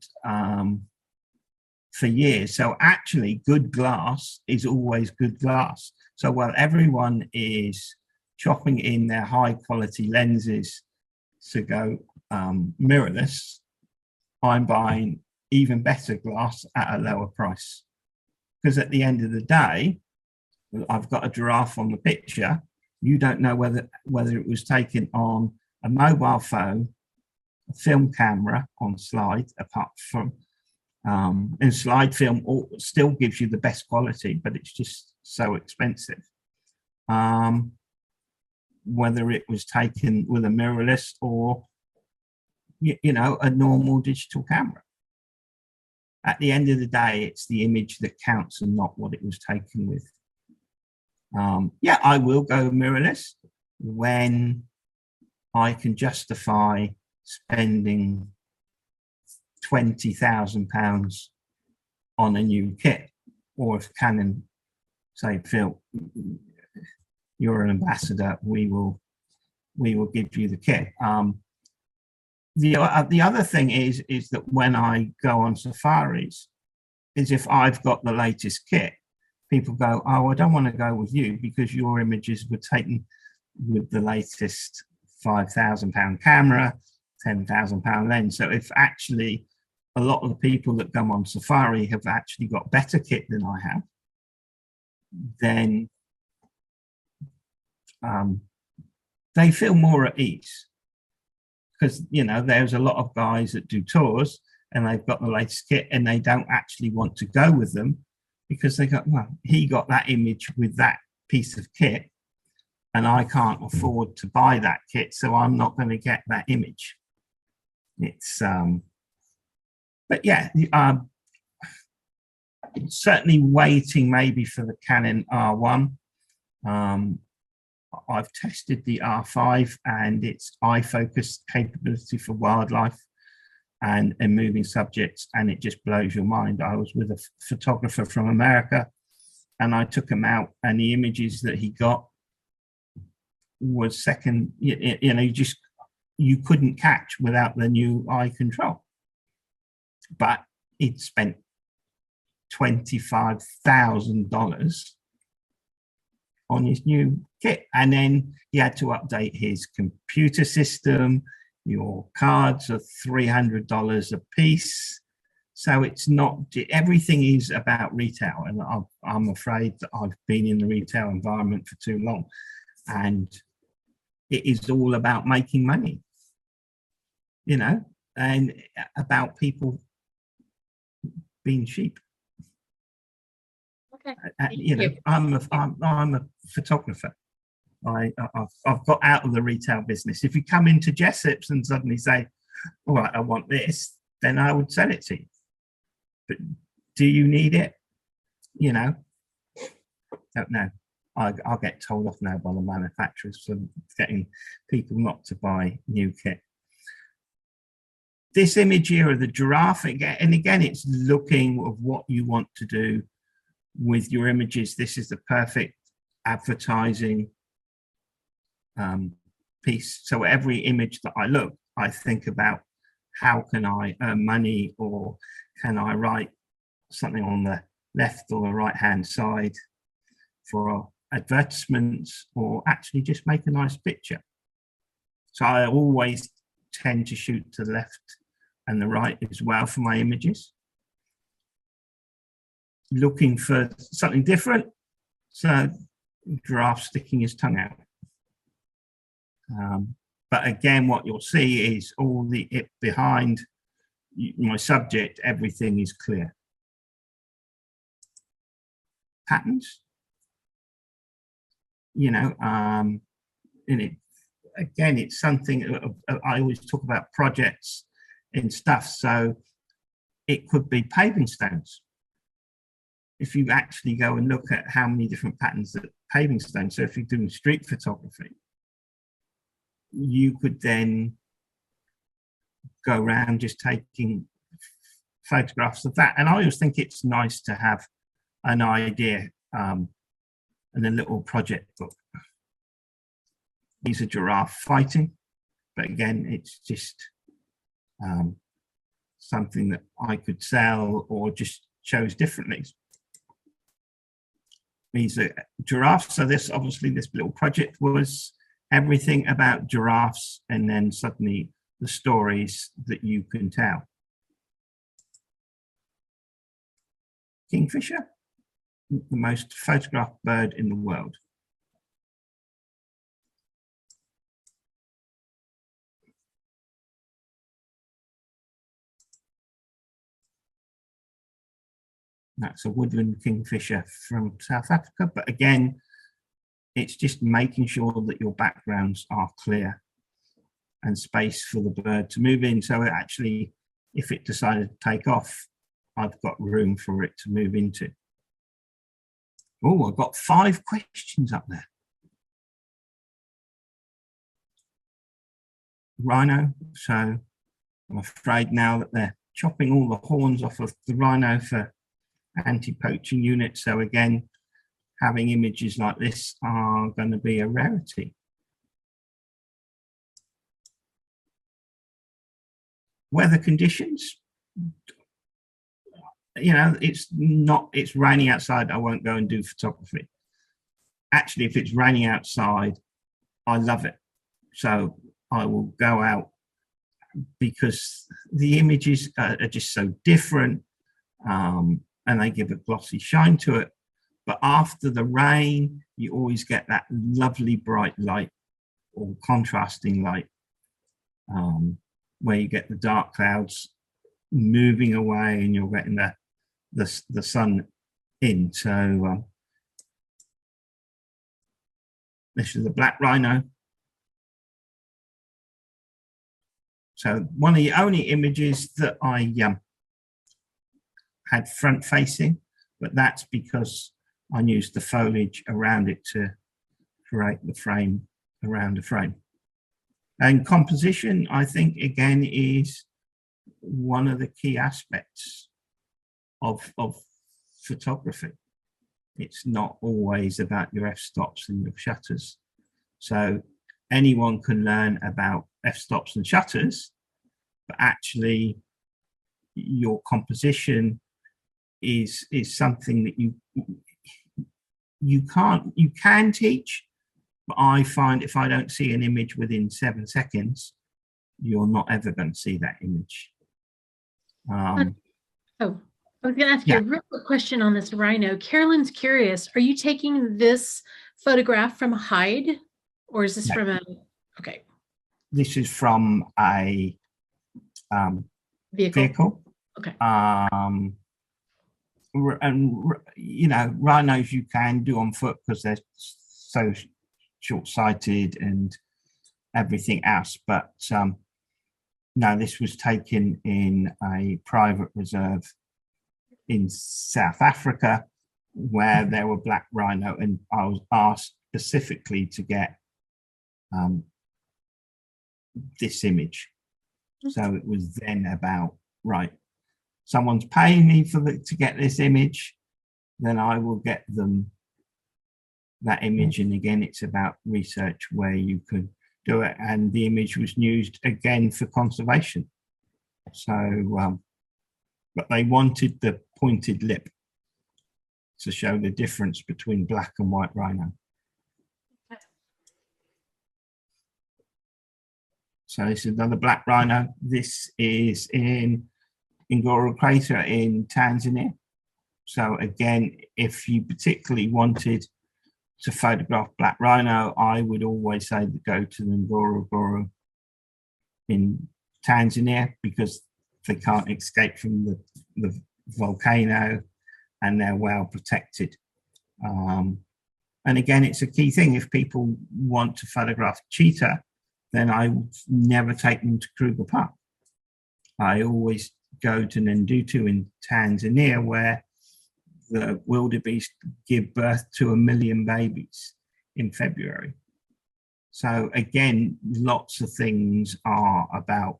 for years. So actually, good glass is always good glass. So while everyone is chopping in their high quality lenses to go mirrorless, I'm buying even better glass at a lower price. Because at the end of the day, I've got a giraffe on the picture. You don't know whether it was taken on a mobile phone, a film camera on slide, apart from and slide film still gives you the best quality, but it's just so expensive. Whether it was taken with a mirrorless or, you know, a normal digital camera. at the end of the day, it's the image that counts and not what it was taken with. Yeah, I will go mirrorless when I can justify spending £20,000 on a new kit, or if Canon say, Phil, you're an ambassador, we will give you the kit. The other thing is that when I go on safaris, is if I've got the latest kit, people go, oh, I don't want to go with you because your images were taken with the latest £5,000 camera, £10,000 lens. So if actually a lot of the people that come on safari have actually got better kit than I have, then they feel more at ease. Because, you know, there's a lot of guys that do tours and they've got the latest kit and they don't actually want to go with them because they go, well, he got that image with that piece of kit and I can't afford to buy that kit, so I'm not going to get that image. It's, but yeah, certainly waiting maybe for the Canon R1. I've tested the R5 and its eye focus capability for wildlife and moving subjects, and it just blows your mind. I was with a photographer from America and I took him out, and the images that he got was second, you know, you couldn't catch without the new eye control. But he'd spent $25,000 on his new kit, and then he had to update his computer system. Your cards are $300 a piece, so it's not, everything is about retail, and I'm afraid that I've been in the retail environment for too long, and it is all about making money, you know, and about people being cheap. Okay. You know, I'm a photographer. I've got out of the retail business. If you come into Jessop's and suddenly say, all right, I want this, then I would sell it to you. But do you need it? You know, don't know. I'll get told off now by the manufacturers for getting people not to buy new kit. This image here of the giraffe, and again, it's looking at what you want to do with your images. This is the perfect advertising piece. So every image that I look, I think about how can I earn money, or can I write something on the left or the right hand side for advertisements, or actually just make a nice picture. So I always tend to shoot to the left and the right as well for my images, looking for something different. So giraffe sticking his tongue out. But again, what you'll see is all it behind my subject, everything is clear. Patterns, you know, and again, it's something I always talk about, projects and stuff. So it could be paving stones. If you actually go and look at how many different patterns that paving stones, so if you're doing street photography, you could then go around just taking photographs of that. And I always think it's nice to have an idea and a little project book. These are giraffe fighting, but again, it's just something that I could sell or just chose differently. These are giraffes. So this, obviously, this little project was everything about giraffes, and then suddenly the stories that you can tell. Kingfisher, the most photographed bird in the world. That's a woodland kingfisher from South Africa, but again, it's just making sure that your backgrounds are clear and space for the bird to move in. So it actually, if it decided to take off, I've got room for it to move into. Oh, I've got 5 questions up there. Rhino, so I'm afraid now that they're chopping all the horns off of the rhino for anti-poaching units. So again, having images like this are going to be a rarity. Weather conditions, you know, it's raining outside, I won't go and do photography. Actually, if it's raining outside, I love it. So I will go out because the images are just so different, and they give a glossy shine to it. But after the rain, you always get that lovely bright light or contrasting light, where you get the dark clouds moving away and you're getting the sun in. So this is the black rhino. So one of the only images that I had front facing, but that's because I used the foliage around it to create the frame around the frame. And composition, I think, again, is one of the key aspects of photography. It's not always about your f-stops and your shutters. So anyone can learn about f-stops and shutters, but actually your composition is something that you can teach, but I find if I don't see an image within 7 seconds, you're not ever going to see that image. I was going to ask you a real quick question on this rhino. Carolyn's curious, are you taking this photograph from a hide, or is this from a, okay. This is from a vehicle. Okay. And, you know, rhinos you can do on foot because they're so short-sighted and everything else. But no, this was taken in a private reserve in South Africa where there were black rhino, and I was asked specifically to get this image. So it was then about, right, someone's paying me to get this image, then I will get them that image. And again, it's about research where you can do it. And the image was used again for conservation. So, but they wanted the pointed lip to show the difference between black and white rhino. So this is another black rhino. This is in Ngoro Crater in Tanzania. So again, if you particularly wanted to photograph black rhino, I would always say to go to the Ngorongoro in Tanzania because they can't escape from the volcano and they're well protected. And again, it's a key thing. If people want to photograph cheetah, then I would never take them to Kruger Park. I always go to Ndutu in Tanzania, where the wildebeest give birth to 1 million babies in February. So again, lots of things are about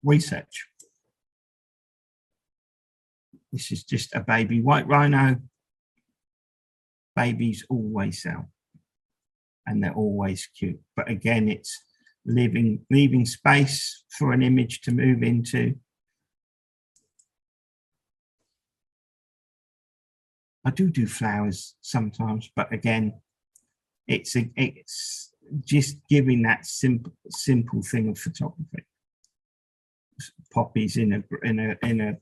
research. This is just a baby white rhino. Babies always sell, and they're always cute. But again, it's leaving space for an image to move into. I do flowers sometimes, but again, it's just giving that simple thing of photography. Poppies in a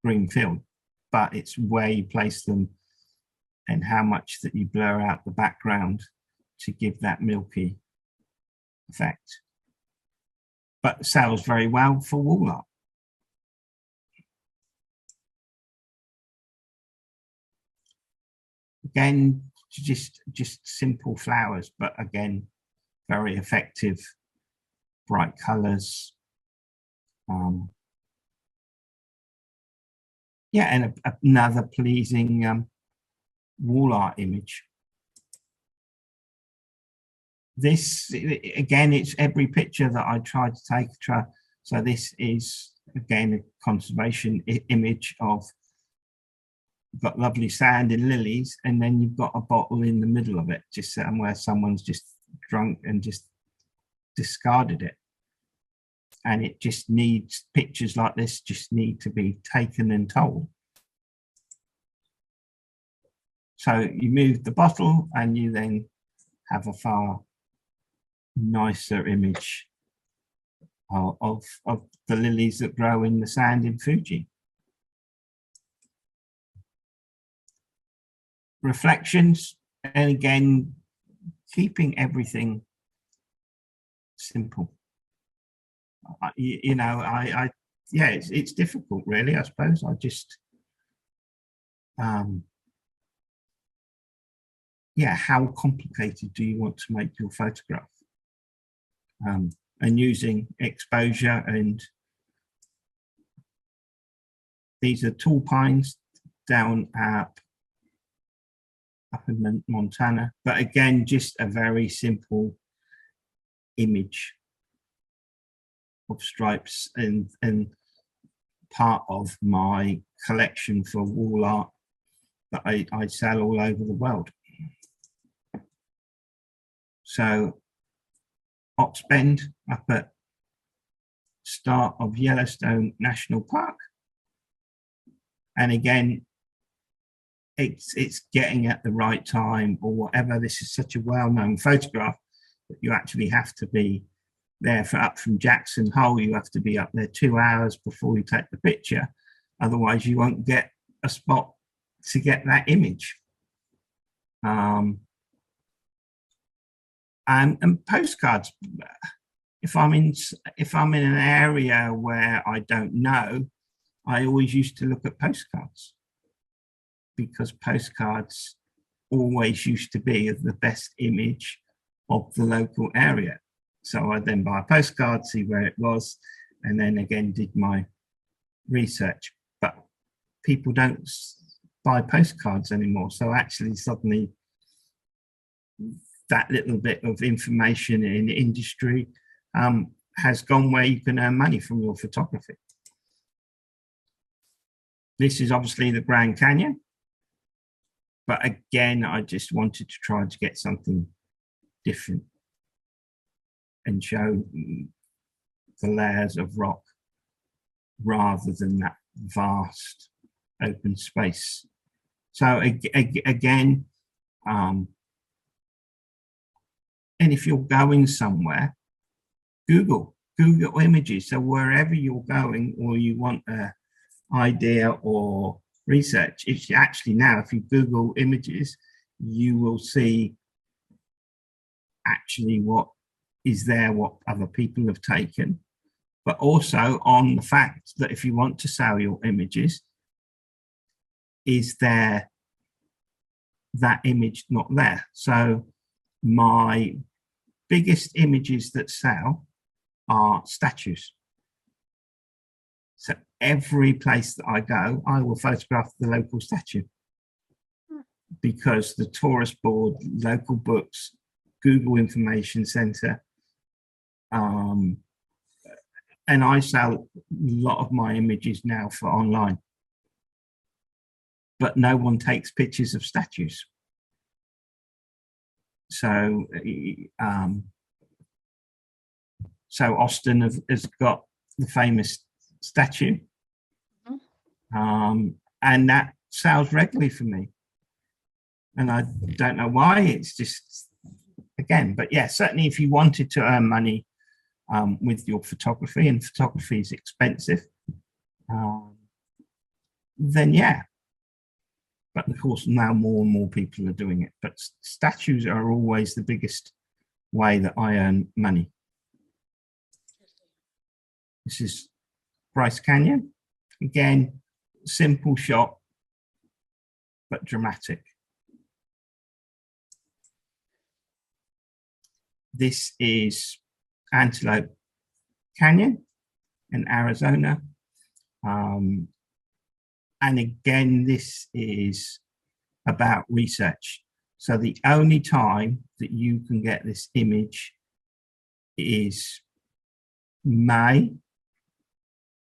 green field, but it's where you place them and how much that you blur out the background to give that milky effect. But sells very well for wall art. Again, just simple flowers, but again, very effective, bright colors. yeah, and another pleasing wall art image. This, again, it's every picture that I try to take. So this is, again, a conservation image of, you've got lovely sand and lilies, and then you've got a bottle in the middle of it, just somewhere someone's just drunk and just discarded it. And it just needs, pictures like this just need to be taken and told. So you move the bottle and you then have a far nicer image of the lilies that grow in the sand in Fuji. Reflections, and again, keeping everything simple. Yeah, it's difficult, really, I suppose. I just, yeah, how complicated do you want to make your photograph? And using exposure, and these are tall pines down up in Montana, but again, just a very simple image of stripes, and part of my collection for wall art that I sell all over the world. So Ox Bend up at start of Yellowstone National Park, and again, it's getting at the right time or whatever. This is such a well-known photograph that you actually have to be there up from Jackson Hole. You have to be up there 2 hours before you take the picture, otherwise you won't get a spot to get that image. And postcards, if I'm in an area where I don't know, I always used to look at postcards, because postcards always used to be the best image of the local area. So I then buy a postcard, see where it was, and then again did my research. But people don't buy postcards anymore. So actually suddenly that little bit of information in the industry has gone where you can earn money from your photography. This is obviously the Grand Canyon. But again, I just wanted to try to get something different and show the layers of rock rather than that vast open space. So again, and if you're going somewhere, Google images. So wherever you're going, or you want an idea or research, it's actually now, if you Google images, you will see actually what is there, what other people have taken, but also on the fact that if you want to sell your images, is there that image not there? So my biggest images that sell are statues. So every place that I go, I will photograph the local statue, because the tourist board, local books, Google Information Center, and I sell a lot of my images now for online, but no one takes pictures of statues. So, so Austin has got the famous statue, and that sells regularly for me, and I don't know why. It's just, again, but yeah, certainly if you wanted to earn money with your photography, and photography is expensive, then yeah. But of course now more and more people are doing it, but statues are always the biggest way that I earn money. This is Bryce Canyon. Again, simple shot, but dramatic. This is Antelope Canyon in Arizona. And again, this is about research. So the only time that you can get this image is May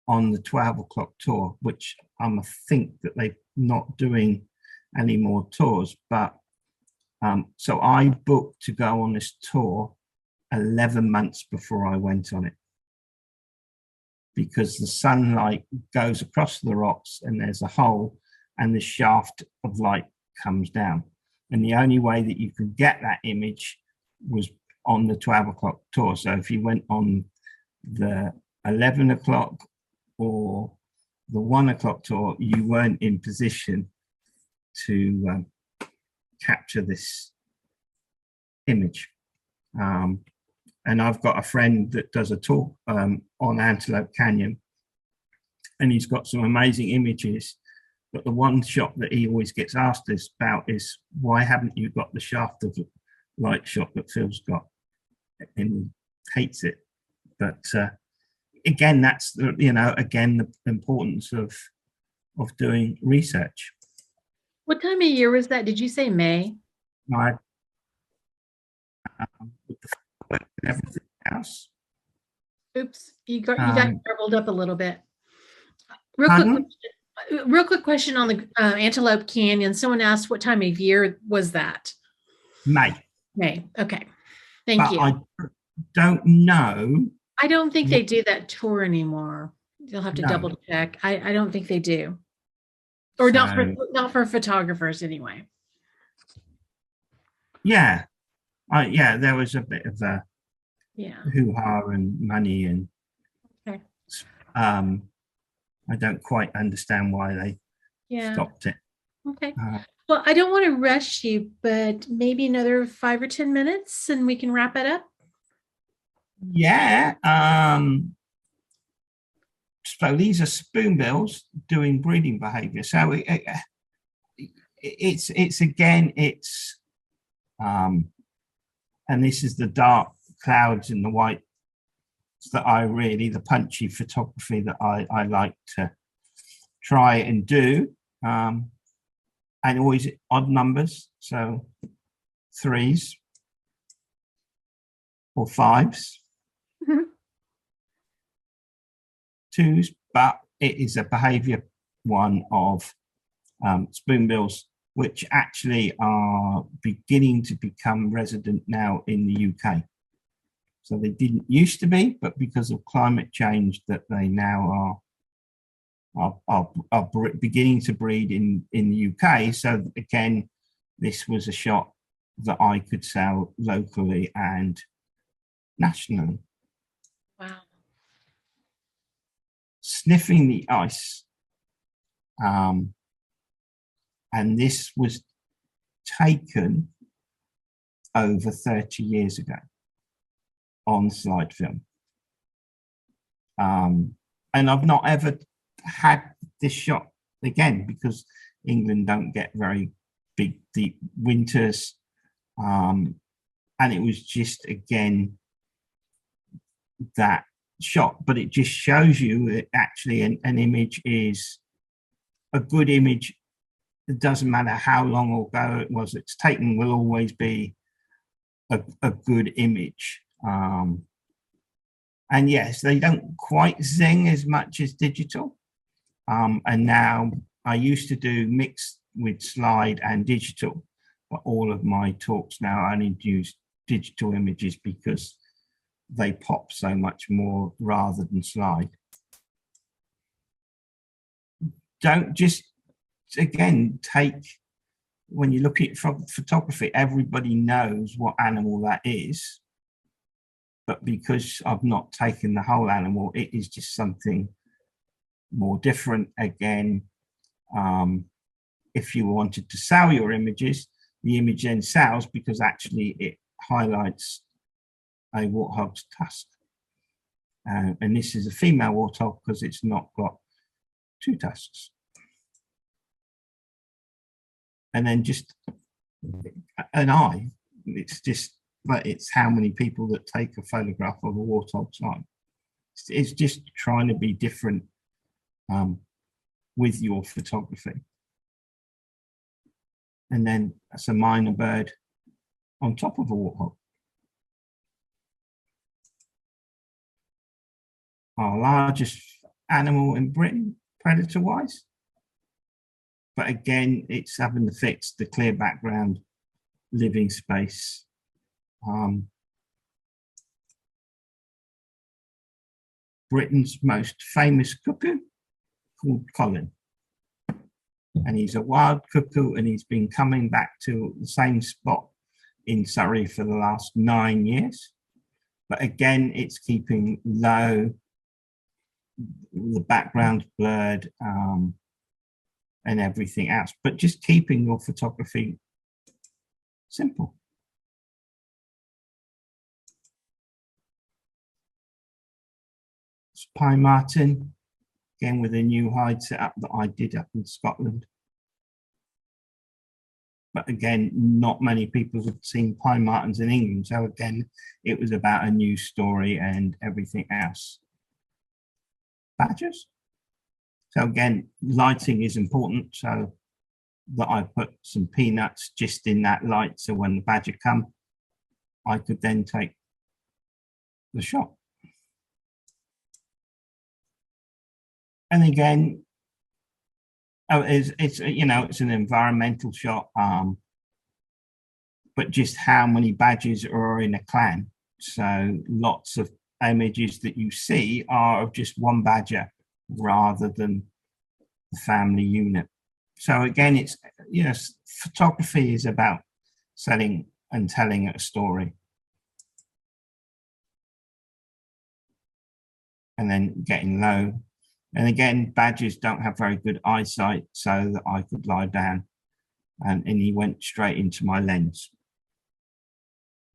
on the 12 o'clock tour, which I think that they're not doing any more tours. But so I booked to go on this tour 11 months before I went on it, because the sunlight goes across the rocks and there's a hole and the shaft of light comes down. And the only way that you could get that image was on the 12 o'clock tour. So if you went on the 11 o'clock or the 1 o'clock tour, you weren't in position to capture this image. And I've got a friend that does a talk on Antelope Canyon, and he's got some amazing images. But the one shot that he always gets asked us about is, why haven't you got the shaft of light shot that Phil's got? And he hates it. But again, that's again the importance of doing research. What time of year was that? Did you say May? With everything else. Oops, you got garbled up a little bit. Real quick question on the Antelope Canyon. Someone asked, what time of year was that? May. Okay. Thank you. I don't know. I don't think they do that tour anymore. You'll have to double check. I don't think they do, or not for photographers anyway. Yeah, there was a bit of a hoo-ha and money, and I don't quite understand why they stopped it. Okay. Well, I don't want to rush you, but maybe another 5 or 10 minutes and we can wrap it up. Yeah. So these are spoonbills doing breeding behavior. So it's and this is the dark clouds and the white that the punchy photography that I like to try and do. And always odd numbers, so 3s or 5s, 2s, but it is a behavior one of spoonbills, which actually are beginning to become resident now in the UK. So they didn't used to be, but because of climate change, that they now are beginning to breed in the UK. So again, this was a shot that I could sell locally and nationally. Wow. Sniffing the ice. And this was taken over 30 years ago on slide film. And I've not ever had this shot again, because England don't get very big, deep winters. And it was just, again, that shot. But it just shows you that actually an image is a good image. It doesn't matter how long ago it's taken, will always be a good image. And yes, they don't quite zing as much as digital. And now I used to do mixed with slide and digital, but all of my talks now only use digital images because they pop so much more rather than slide. Don't just, again, when you look at photography, everybody knows what animal that is, but because I've not taken the whole animal, it is just something more different. Again, if you wanted to sell your images, the image then sells because actually it highlights a warthog's tusk. And this is a female warthog because it's not got 2 tusks. And then just an eye, it's how many people that take a photograph of a warthog's eye. It's just trying to be different with your photography. And then that's a minor bird on top of a warthog. Our largest animal in Britain, predator-wise. But again, it's having to fix the clear background, living space. Britain's most famous cuckoo, called Colin. And he's a wild cuckoo, and he's been coming back to the same spot in Surrey for the last 9 years. But again, it's keeping low, the background blurred, and everything else, but just keeping your photography simple. It's Pine Martin, again with a new hide setup that I did up in Scotland. But again, not many people have seen pine martens in England. So again, it was about a news story and everything else. Badgers. So again, lighting is important. So that I put some peanuts just in that light. So when the badger come, I could then take the shot. And again, it's you know, it's an environmental shot, but just how many badgers are in a clan. So lots of images that you see are of just one badger rather than the family unit. So again, it's, you know, photography is about selling and telling a story. And then getting low. And again, badgers don't have very good eyesight, so that I could lie down, and he went straight into my lens.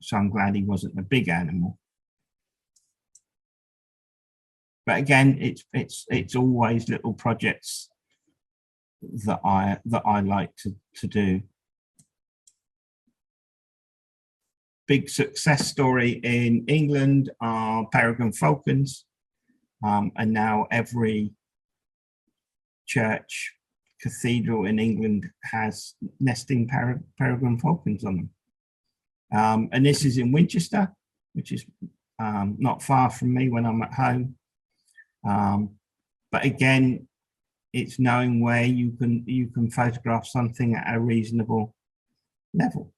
So I'm glad he wasn't a big animal. But again, it's always little projects that I like to do. Big success story in England are peregrine falcons. And now every church, cathedral in England has nesting peregrine falcons on them. And this is in Winchester, which is not far from me when I'm at home. But again, it's knowing where you can photograph something at a reasonable level.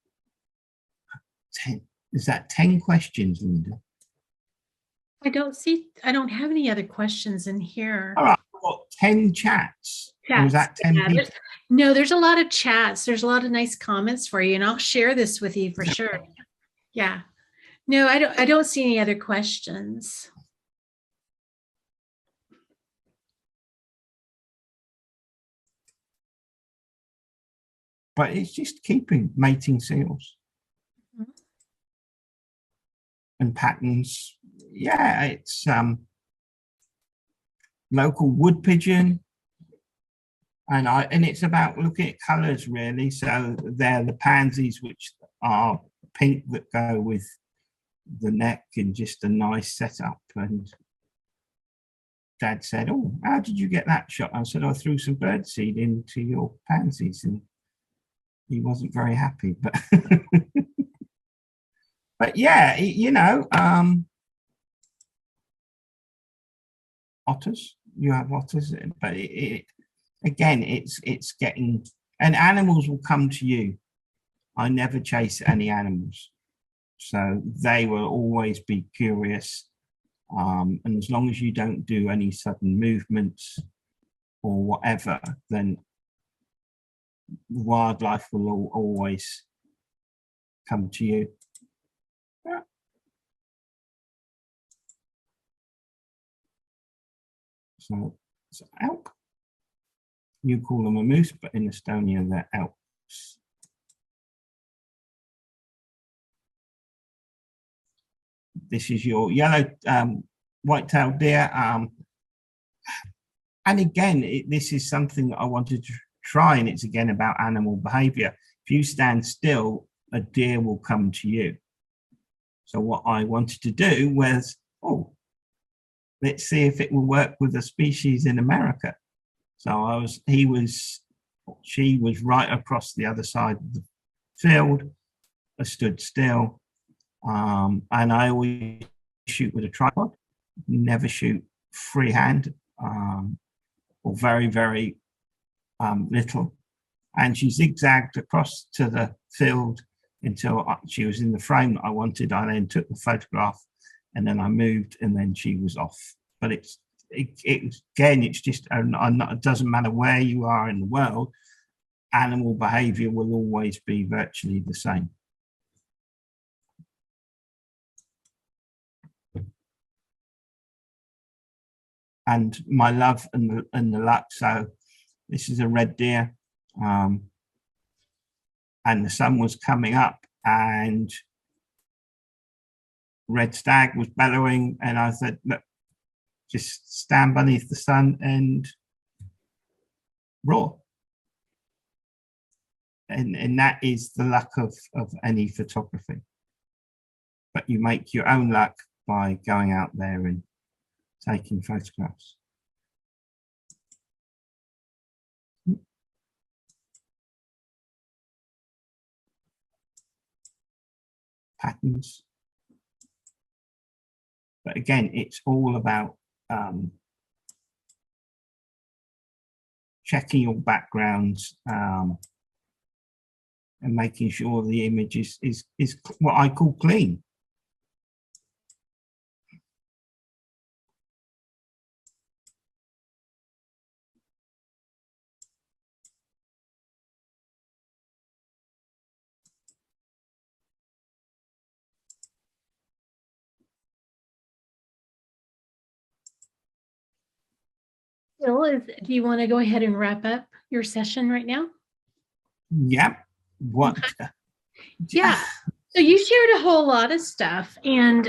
10. Is that 10 questions, Linda? I don't have any other questions in here. All right, I've got 10 chats. Or was that 10 people? No, there's a lot of chats. There's a lot of nice comments for you, and I'll share this with you for sure. Yeah. No, I don't see any other questions. But it's just keeping mating seals. Mm-hmm. And patterns. Yeah, it's local wood pigeon, and it's about looking at colours really. So they're the pansies, which are pink, that go with the neck in just a nice setup. And Dad said, "Oh, how did you get that shot?" I said, "I threw some birdseed into your pansies," and he wasn't very happy. But but yeah, you know. Otters, you have otters, but again, it's getting, and animals will come to you. I never chase any animals, so they will always be curious, and as long as you don't do any sudden movements or whatever, then wildlife will always come to you. Yeah. So elk. You call them a moose, but in Estonia they're elks. This is your yellow white-tailed deer. And again, this is something that I wanted to try, and it's again about animal behavior. If you stand still, a deer will come to you. So what I wanted to do was, let's see if it will work with a species in America. So she was right across the other side of the field. I stood still, and I always shoot with a tripod, never shoot freehand, or very, very little. And she zigzagged across to the field until she was in the frame that I wanted. I then took the photograph, and then I moved, and then she was off. But it's just, it doesn't matter where you are in the world, animal behavior will always be virtually the same. And my love and the luck. So this is a red deer, and the sun was coming up, and red stag was bellowing, and I said, look, just stand beneath the sun and roar. And that is the luck of any photography. But you make your own luck by going out there and taking photographs. Patterns. But again, it's all about checking your backgrounds, and making sure the image is what I call clean. Phil, do you want to go ahead and wrap up your session right now? Yeah. What? Yeah. So you shared a whole lot of stuff, and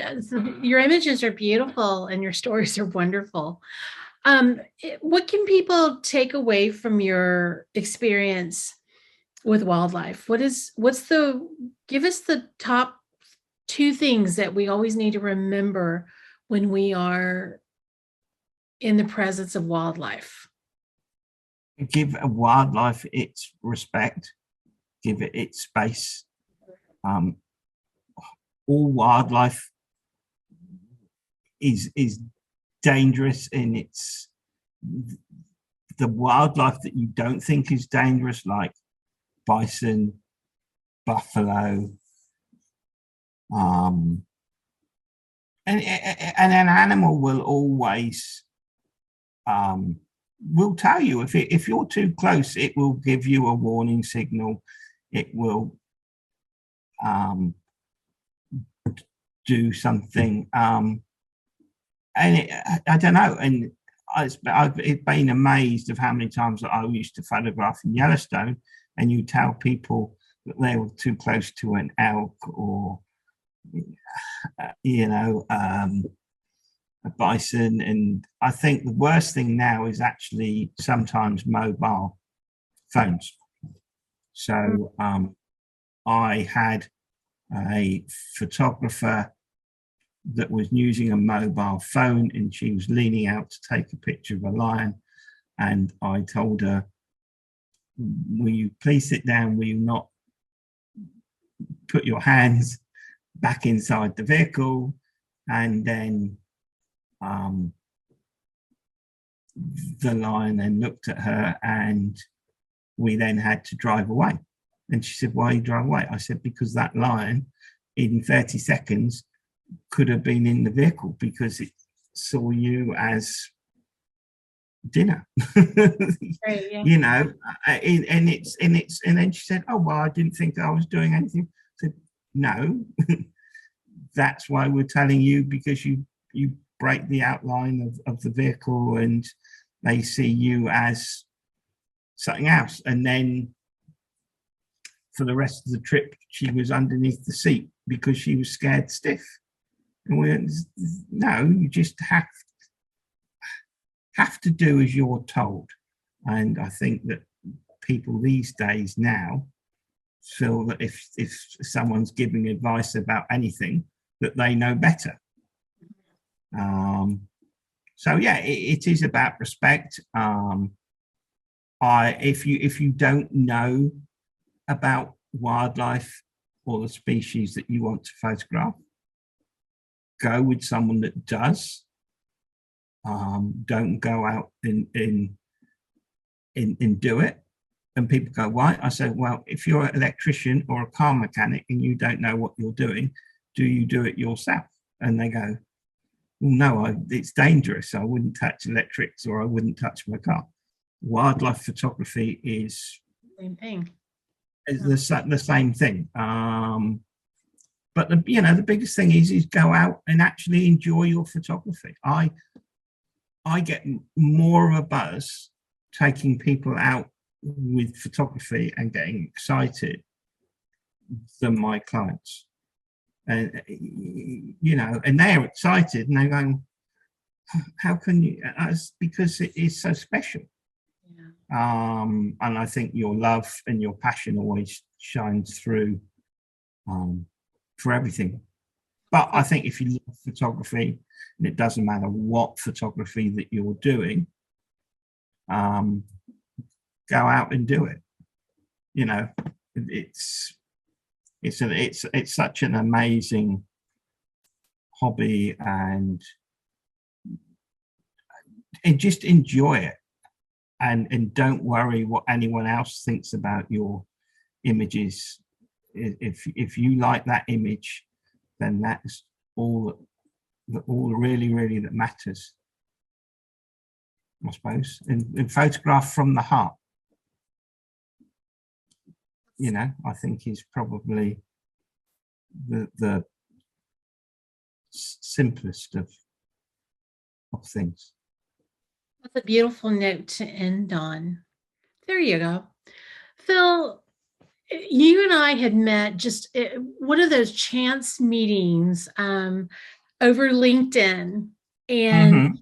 your images are beautiful and your stories are wonderful. What can people take away from your experience with wildlife? Give us the top 2 things that we always need to remember when we are in the presence of wildlife. Give a wildlife its respect, give it its space. All wildlife is dangerous, and it's the wildlife that you don't think is dangerous, like bison, buffalo, and an animal will always will tell you if you're too close. It will give you a warning signal. It will do something, and I don't know. And I've been amazed of how many times that I used to photograph in Yellowstone, and you tell people that they were too close to an elk or a bison. And I think the worst thing now is actually sometimes mobile phones. So I had a photographer that was using a mobile phone, and she was leaning out to take a picture of a lion, and I told her, will you please sit down, will you not put your hands back inside the vehicle? And then the lion then looked at her, and we then had to drive away. And she said, why are you driving away? I said, because that lion in 30 seconds could have been in the vehicle because it saw you as dinner. Right, yeah. And then she said, oh, well, I didn't think I was doing anything. I said, no, that's why we're telling you, because you break the outline of the vehicle and they see you as something else. And then for the rest of the trip, she was underneath the seat because she was scared stiff. And we went, no, you just have to do as you're told. And I think that people these days now feel that if someone's giving advice about anything, that they know better. So yeah, it is about respect. if you don't know about wildlife or the species that you want to photograph, go with someone that does. Don't go out and do it. And people go, why? I say, well, if you're an electrician or a car mechanic and you don't know what you're doing, do you do it yourself? And they go, well, no, it's dangerous. I wouldn't touch electrics, or I wouldn't touch my car. Wildlife photography is same thing. Is the same thing. But the biggest thing is go out and actually enjoy your photography. I get more of a buzz taking people out with photography and getting excited than my clients. And and they're excited and they're going, how can you? That's because it is so special. Yeah. And I think your love and your passion always shines through for everything. But I think if you love photography, and it doesn't matter what photography that you're doing, go out and do it. It's such an amazing hobby, and just enjoy it, and don't worry what anyone else thinks about your images. If you like that image, then that's all really that matters, I suppose. And photograph from the heart, I think is probably the simplest of things. That's a beautiful note to end on. There you go. Phil, you and I had met just one of those chance meetings over LinkedIn, and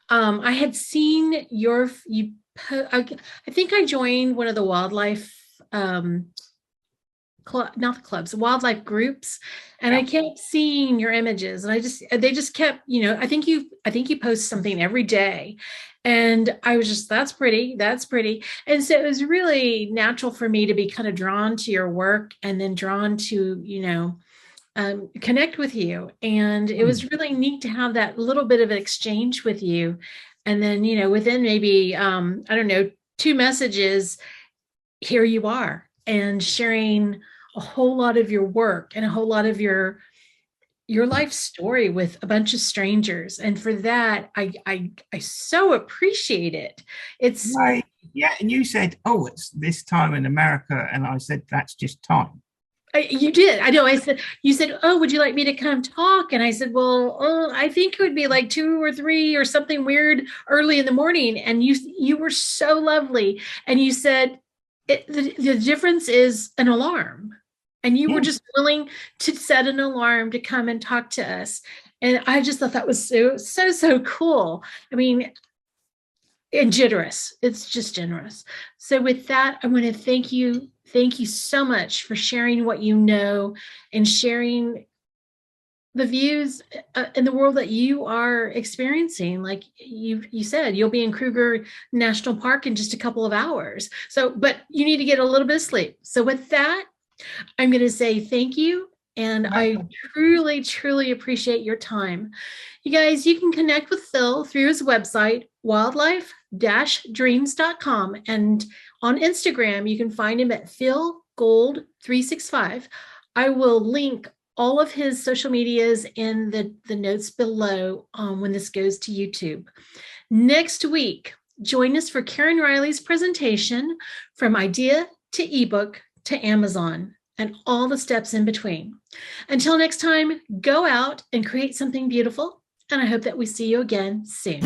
I had seen I think I joined one of the wildlife wildlife groups, and I kept seeing your images, and they just kept, I think you post something every day, and I was just, that's pretty. And so it was really natural for me to be kind of drawn to your work, and then drawn to, connect with you. And it was really neat to have that little bit of an exchange with you. And then, within maybe, I don't know, 2 messages, here you are, and sharing a whole lot of your work and a whole lot of your life story with a bunch of strangers. And for that, I so appreciate it. It's right. Yeah. And you said, oh, it's this time in America. And I said, that's just time. You did. I know. You said, oh, would you like me to come talk? And I said, well, I think it would be like 2 or 3 or something weird early in the morning. And you were so lovely. And you said, the difference is an alarm. And you were just willing to set an alarm to come and talk to us. And I just thought that was so cool. I mean, and generous. It's just generous. So with that, I want to thank you. Thank you so much for sharing what you know, and sharing the views in the world that you are experiencing. Like you said, you'll be in Kruger National Park in just a couple of hours. But you need to get a little bit of sleep. So with that, I'm going to say thank you. And I truly appreciate your time. You guys, you can connect with Phil through his website, wildlife-dreams.com. And on Instagram, you can find him at Phil Gould 365. I will link all of his social medias in the notes below when this goes to YouTube. Next week, join us for Karen Riley's presentation, From Idea to Ebook to Amazon, and all the steps in between. Until next time, go out and create something beautiful, and I hope that we see you again soon.